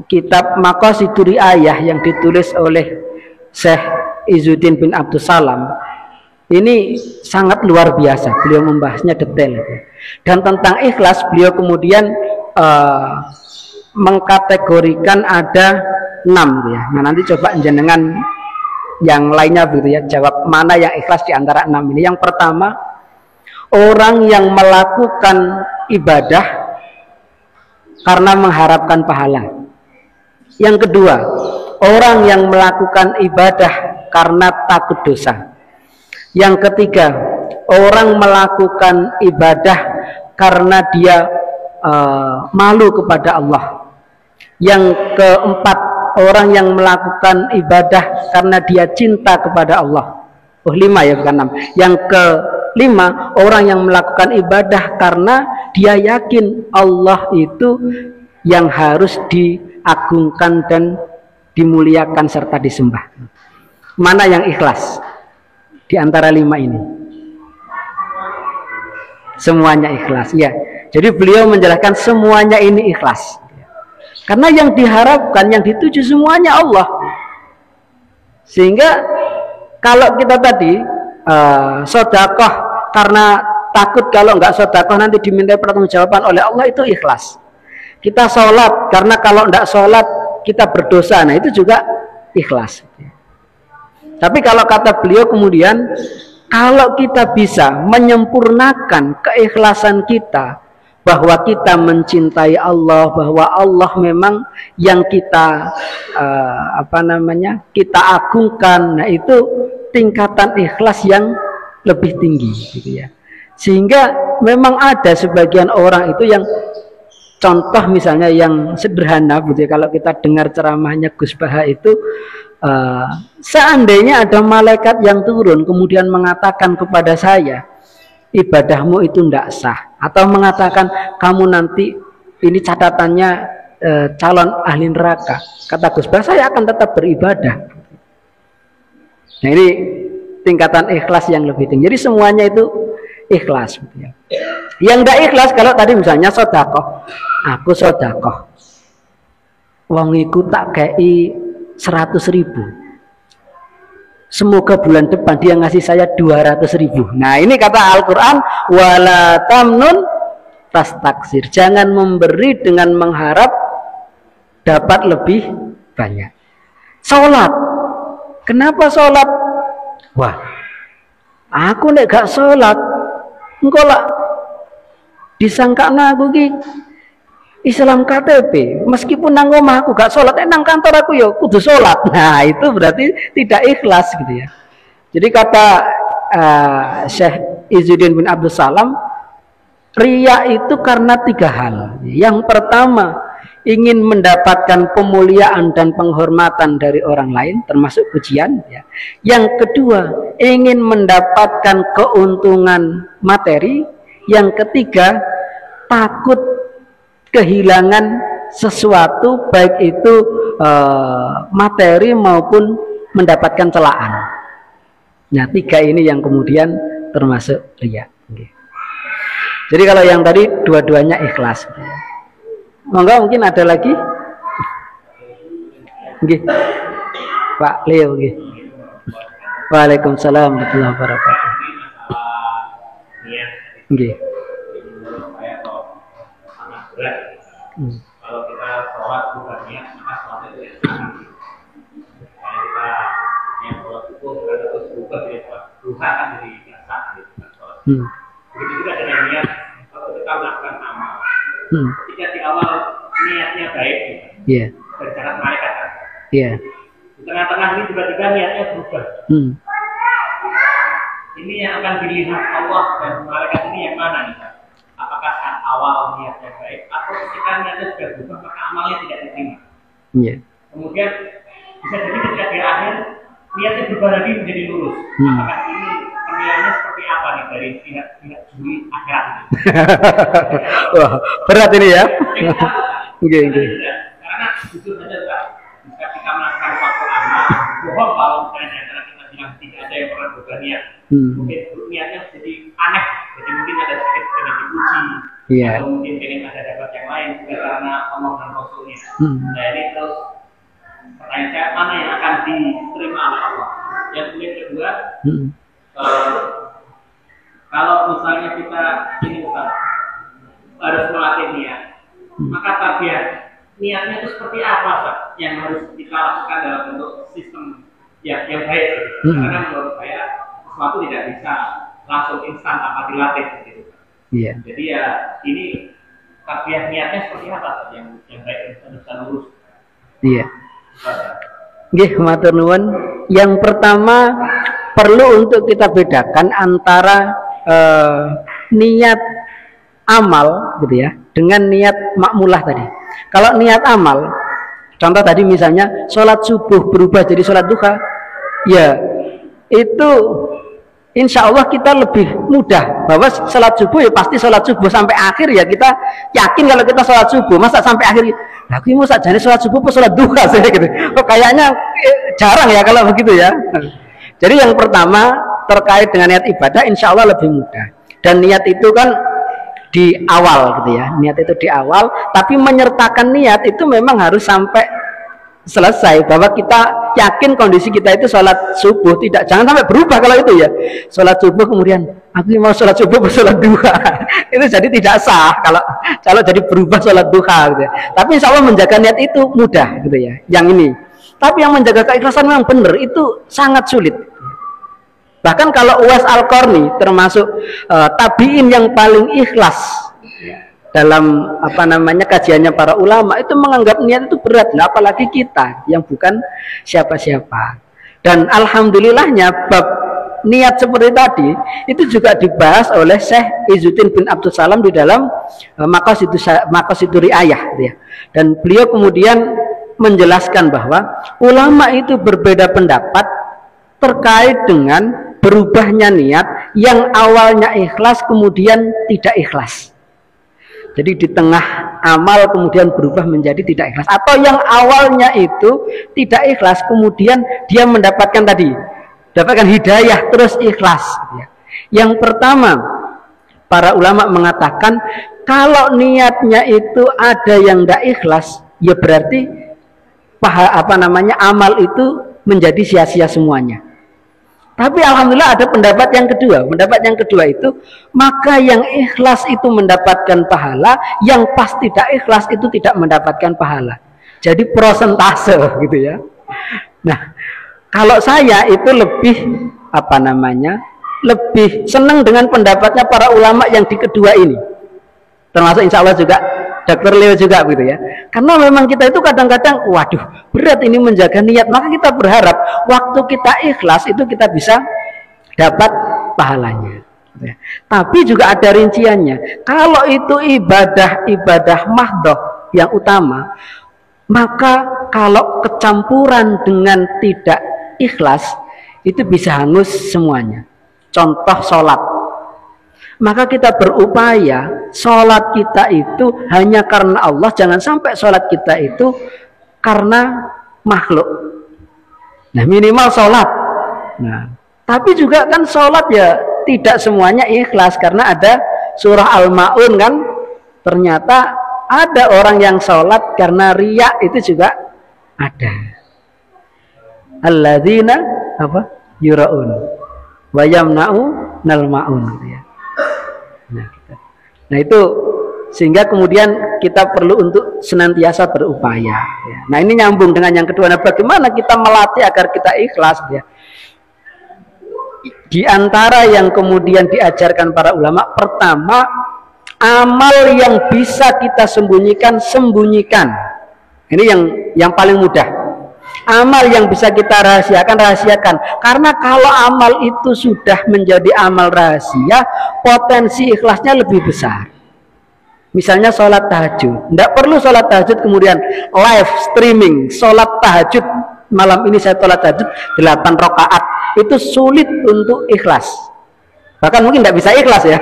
kitab Maqasidul Riayah yang ditulis oleh Syekh Izzuddin bin Abdus Salam ini sangat luar biasa. Beliau membahasnya detail. Dan tentang ikhlas beliau kemudian mengkategorikan ada 6 ya. Nah nanti coba jenengan yang lainnya begitu ya, jawab mana yang ikhlas di antara 6 ini. Yang pertama, orang yang melakukan ibadah karena mengharapkan pahala. Yang kedua, orang yang melakukan ibadah karena takut dosa. Yang ketiga, orang melakukan ibadah karena dia malu kepada Allah. Yang keempat, orang yang melakukan ibadah karena dia cinta kepada Allah. Oh 5 ya, bukan 6. Yang kelima, orang yang melakukan ibadah karena dia yakin Allah itu yang harus diagungkan dan dimuliakan serta disembah. Mana yang ikhlas di antara 5 ini? Semuanya ikhlas ya. Jadi beliau menjelaskan semuanya ini ikhlas. Karena yang diharapkan, yang dituju semuanya Allah. Sehingga kalau kita tadi sedekah karena takut kalau nggak sedekah nanti diminta pertanggungjawaban oleh Allah, itu ikhlas. Kita sholat karena kalau nggak sholat kita berdosa, nah itu juga ikhlas. Tapi kalau kata beliau kemudian, kalau kita bisa menyempurnakan keikhlasan kita, bahwa kita mencintai Allah, bahwa Allah memang yang kita kita agungkan, nah itu tingkatan ikhlas yang lebih tinggi gitu ya. Sehingga memang ada sebagian orang itu yang, contoh misalnya yang sederhana gitu ya, kalau kita dengar ceramahnya Gus Baha itu, seandainya ada malaikat yang turun kemudian mengatakan kepada saya, ibadahmu itu tidak sah, atau mengatakan kamu nanti ini catatannya calon ahli neraka, kata Gus Bah, saya akan tetap beribadah. Nah ini tingkatan ikhlas yang lebih tinggi. Jadi semuanya itu ikhlas. Yang tidak ikhlas kalau tadi misalnya sedekah, aku sedekah, wong iku tak kei 100.000. Semoga bulan depan dia ngasih saya 200.000. Nah ini kata Al-Quran, wala tamnun tastaksir. Jangan memberi dengan mengharap dapat lebih banyak. Sholat, kenapa sholat? Wah, aku nek gak sholat, engkau lah disangka aku ki Islam KTP, meskipun nang omah aku gak sholat, nang kantor aku ya kudu sholat. Nah itu berarti tidak ikhlas gitu ya. Jadi kata Syekh Izzuddin bin Abdus Salam, riya itu karena 3 hal. Yang pertama, ingin mendapatkan pemuliaan dan penghormatan dari orang lain, termasuk pujian ya. Yang kedua, ingin mendapatkan keuntungan materi. Yang ketiga, takut kehilangan sesuatu, baik itu materi maupun mendapatkan celaan. Nah 3 ini yang kemudian termasuk riya. Jadi kalau yang tadi dua-duanya ikhlas. Monggo mungkin ada lagi? Nggih. Pak Leo nggih. Waalaikumsalam warahmatullahi wabarakatuh. Nggih. Kalau kita sholat bukan niat, maka sholatnya itu karena kita yang sholat itu karena terus berubah jadi sholat berusaha kan jadi biasa gitu kan sholat. Begitu juga dengan niat, kalau kita melakukan amal, ketika di awal niatnya baik, gitu, berjalan malaikat kan. Di tengah-tengah ini tiba-tiba niatnya berubah. Ini yang akan dilihat Allah dan malaikat ini yang mana nih? Apakah saat awal niatnya baik atau ketika niatnya sudah berubah maka amalnya tidak diterima? Kemudian bisa jadi ketika di akhir niatnya berubah lagi menjadi lurus. Apakah ini penilaiannya seperti apa nih dari pihak juri akhirat? Wah, berat ini ya. Karena jujur saja Pak, jika kita melakukan suatu amal, bohong kalau misalnya antara kita bilang tidak ada yang pernah berubah niat. Mungkin niatnya jadi aneh, jadi mungkin Iya. Atau mungkin pengen ada dapat yang lain juga karena omongan Rasulnya. Nah ini terus pertanyaan saya, mana yang akan diterima oleh Allah? Yang kedua, kalau misalnya kita ini bukan harus melatih niat, maka tarbiyah niatnya itu seperti apa Pak yang harus kita lakukan dalam bentuk sistem yang baik? Karena menurut saya sesuatu tidak bisa langsung instan tanpa dilatih gitu. Iya. Jadi ya ini tarbiyah niatnya seperti apa Pak yang baik bisa lurus? Iya. Nggih, matur nuwun. Yang pertama perlu untuk kita bedakan antara niat amal gitu ya dengan niat makmulah tadi. Kalau niat amal, contoh tadi misalnya sholat subuh berubah jadi sholat duha, ya itu insya Allah kita lebih mudah bahwa sholat subuh ya pasti sholat subuh sampai akhir, ya kita yakin kalau kita sholat subuh, masa sampai akhir lagi mau sajane sholat subuh apa sholat duha saya gitu. Oh, kayaknya jarang ya kalau begitu ya. Jadi yang pertama terkait dengan niat ibadah insya Allah lebih mudah, dan niat itu kan di awal gitu ya, niat itu di awal, tapi menyertakan niat itu memang harus sampai selesai, bahwa kita yakin kondisi kita itu sholat subuh, jangan sampai berubah kalau itu ya, sholat subuh kemudian aku mau sholat subuh sholat duha itu jadi tidak sah kalau jadi berubah sholat duha gitu ya. Tapi insya Allah menjaga niat itu mudah gitu ya, yang ini. Tapi yang menjaga keikhlasan memang benar itu sangat sulit. Bahkan kalau Uwais Al-Qarni termasuk tabiin yang paling ikhlas dalam kajiannya para ulama, itu menganggap niat itu berat, nah, apalagi kita yang bukan siapa-siapa. Dan alhamdulillahnya bab niat seperti tadi itu juga dibahas oleh Syekh Izzuddin bin Abdul Salam di dalam Maqasidur Riayah ya. Dan beliau kemudian menjelaskan bahwa ulama itu berbeda pendapat terkait dengan berubahnya niat yang awalnya ikhlas kemudian tidak ikhlas. Jadi di tengah amal kemudian berubah menjadi tidak ikhlas, atau yang awalnya itu tidak ikhlas kemudian dia mendapatkan hidayah terus ikhlas. Yang pertama, para ulama mengatakan kalau niatnya itu ada yang tidak ikhlas, ya berarti amal itu menjadi sia-sia semuanya. Tapi alhamdulillah ada pendapat yang kedua. Pendapat yang kedua itu, maka yang ikhlas itu mendapatkan pahala, yang pas tidak ikhlas itu tidak mendapatkan pahala. Jadi prosentase gitu ya. Nah, kalau saya itu lebih lebih senang dengan pendapatnya para ulama yang di kedua ini. Termasuk insya Allah juga Dr. Leo juga gitu ya. Karena memang kita itu kadang-kadang waduh berat ini menjaga niat, maka kita berharap waktu kita ikhlas itu kita bisa dapat pahalanya. Tapi juga ada rinciannya. Kalau itu ibadah mahdhah yang utama, maka kalau kecampuran dengan tidak ikhlas itu bisa hangus semuanya. Contoh sholat, maka kita berupaya sholat kita itu hanya karena Allah, jangan sampai sholat kita itu karena makhluk. Nah, minimal sholat. Nah, tapi juga kan sholat ya tidak semuanya ikhlas, karena ada surah Al-Ma'un kan, ternyata ada orang yang sholat karena riya, itu juga ada. Alladzina yura'un wa yamna'u nal ma'un gitu ya. Nah itu sehingga kemudian kita perlu untuk senantiasa berupaya ya. Nah ini nyambung dengan yang kedua. Nah, bagaimana kita melatih agar kita ikhlas ya? Di antara yang kemudian diajarkan para ulama, pertama, amal yang bisa kita sembunyikan. Ini yang paling mudah. Amal yang bisa kita rahasiakan. Karena kalau amal itu sudah menjadi amal rahasia, potensi ikhlasnya lebih besar. Misalnya sholat tahajud, tidak perlu sholat tahajud kemudian live streaming sholat tahajud, malam ini saya sholat tahajud 8 rakaat, itu sulit untuk ikhlas. Bahkan mungkin tidak bisa ikhlas ya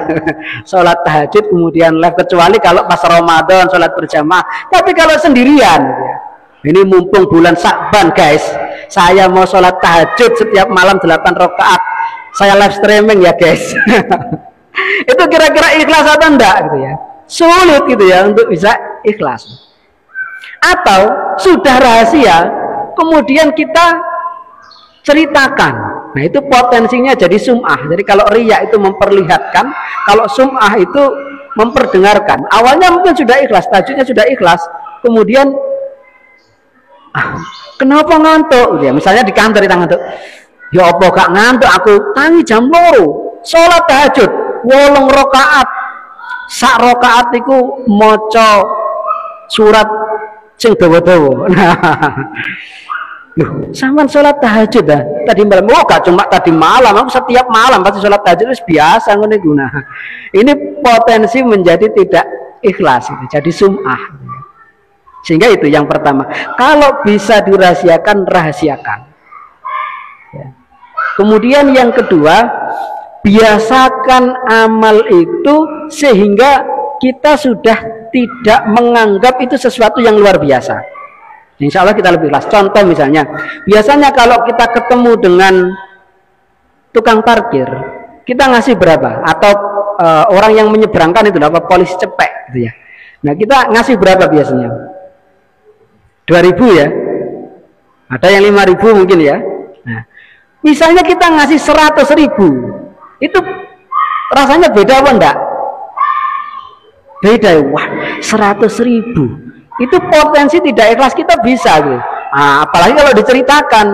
sholat tahajud kemudian live, kecuali kalau pas Ramadan sholat berjamaah. Tapi kalau sendirian, ini mumpung bulan Sya'ban guys, saya mau sholat tahajud setiap malam 8 rakaat, saya live streaming ya guys. Itu kira-kira ikhlas atau enggak gitu ya? sulit gitu ya untuk bisa ikhlas. Atau sudah rahasia kemudian kita ceritakan, nah itu potensinya jadi sum'ah. Jadi kalau riya itu memperlihatkan, kalau sum'ah itu memperdengarkan. Awalnya mungkin sudah ikhlas, tajudnya sudah ikhlas, kemudian kenapa ngantuk? Ya, misalnya di kantor kita ngantuk. Ya apa gak ngantuk, aku tangi jam 2 sholat tahajud 8 rakaat. Sak rakaat iku maca surat sing dawa-dawa. Nah, loh, sampean sholat tahajud dah. Tadi malam, oh gak cuma tadi malam, aku setiap malam pasti sholat tahajud, itu biasa ngono iku. Nah, ini potensi menjadi tidak ikhlas, jadi sum'ah. Sehingga itu yang pertama, kalau bisa dirahasiakan, rahasiakan. Ya. Kemudian yang kedua, biasakan amal itu sehingga kita sudah tidak menganggap itu sesuatu yang luar biasa. Insya Allah kita lebih ikhlas. Contoh misalnya, biasanya kalau kita ketemu dengan tukang parkir, kita ngasih berapa? Atau orang yang menyeberangkan itu, apa polisi cepek, gitu ya. Nah kita ngasih berapa biasanya? 2.000 ya, ada yang 5.000 mungkin ya. Nah, misalnya kita ngasih 100.000, itu rasanya beda apa enggak? Beda ya. Wah, 100.000 itu potensi tidak ikhlas kita bisa gitu. Nah, apalagi kalau diceritakan,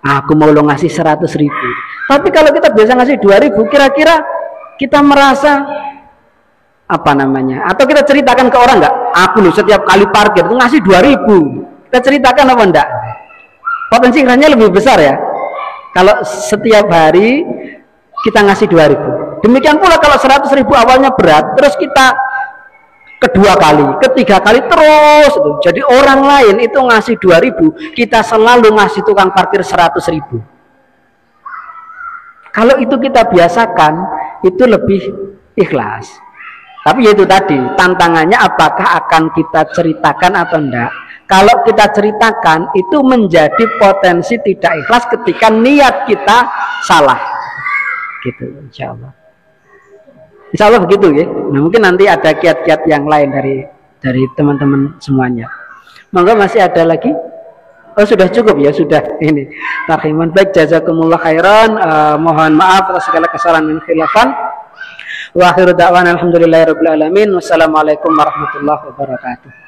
aku mau lo ngasih 100.000. Tapi kalau kita biasa ngasih 2.000, kira-kira kita merasa apa namanya? Atau kita ceritakan ke orang nggak? Aku loh setiap kali parkir itu ngasih 2.000. Kita ceritakan apa enggak? Potensi ikhlasnya lebih besar ya. Kalau setiap hari kita ngasih 2.000. Demikian pula kalau 100.000 awalnya berat, terus kita kedua kali, ketiga kali terus itu. Jadi orang lain itu ngasih 2.000, kita selalu ngasih tukang parkir 100.000. Kalau itu kita biasakan, itu lebih ikhlas. Tapi yaitu tadi, tantangannya apakah akan kita ceritakan atau enggak. Kalau kita ceritakan, itu menjadi potensi tidak ikhlas ketika niat kita salah. Gitu, insya Allah. Insya Allah begitu ya. Nah, mungkin nanti ada kiat-kiat yang lain dari teman-teman semuanya. Monggo masih ada lagi? Oh sudah cukup ya, sudah ini. Tarhiman baik, jazakumullah khairan. Mohon maaf atas segala kesalahan dan khilafan. Wa akhiru da'wana alhamdulillahirabbil alamin. Wassalamualaikum warahmatullahi wabarakatuh.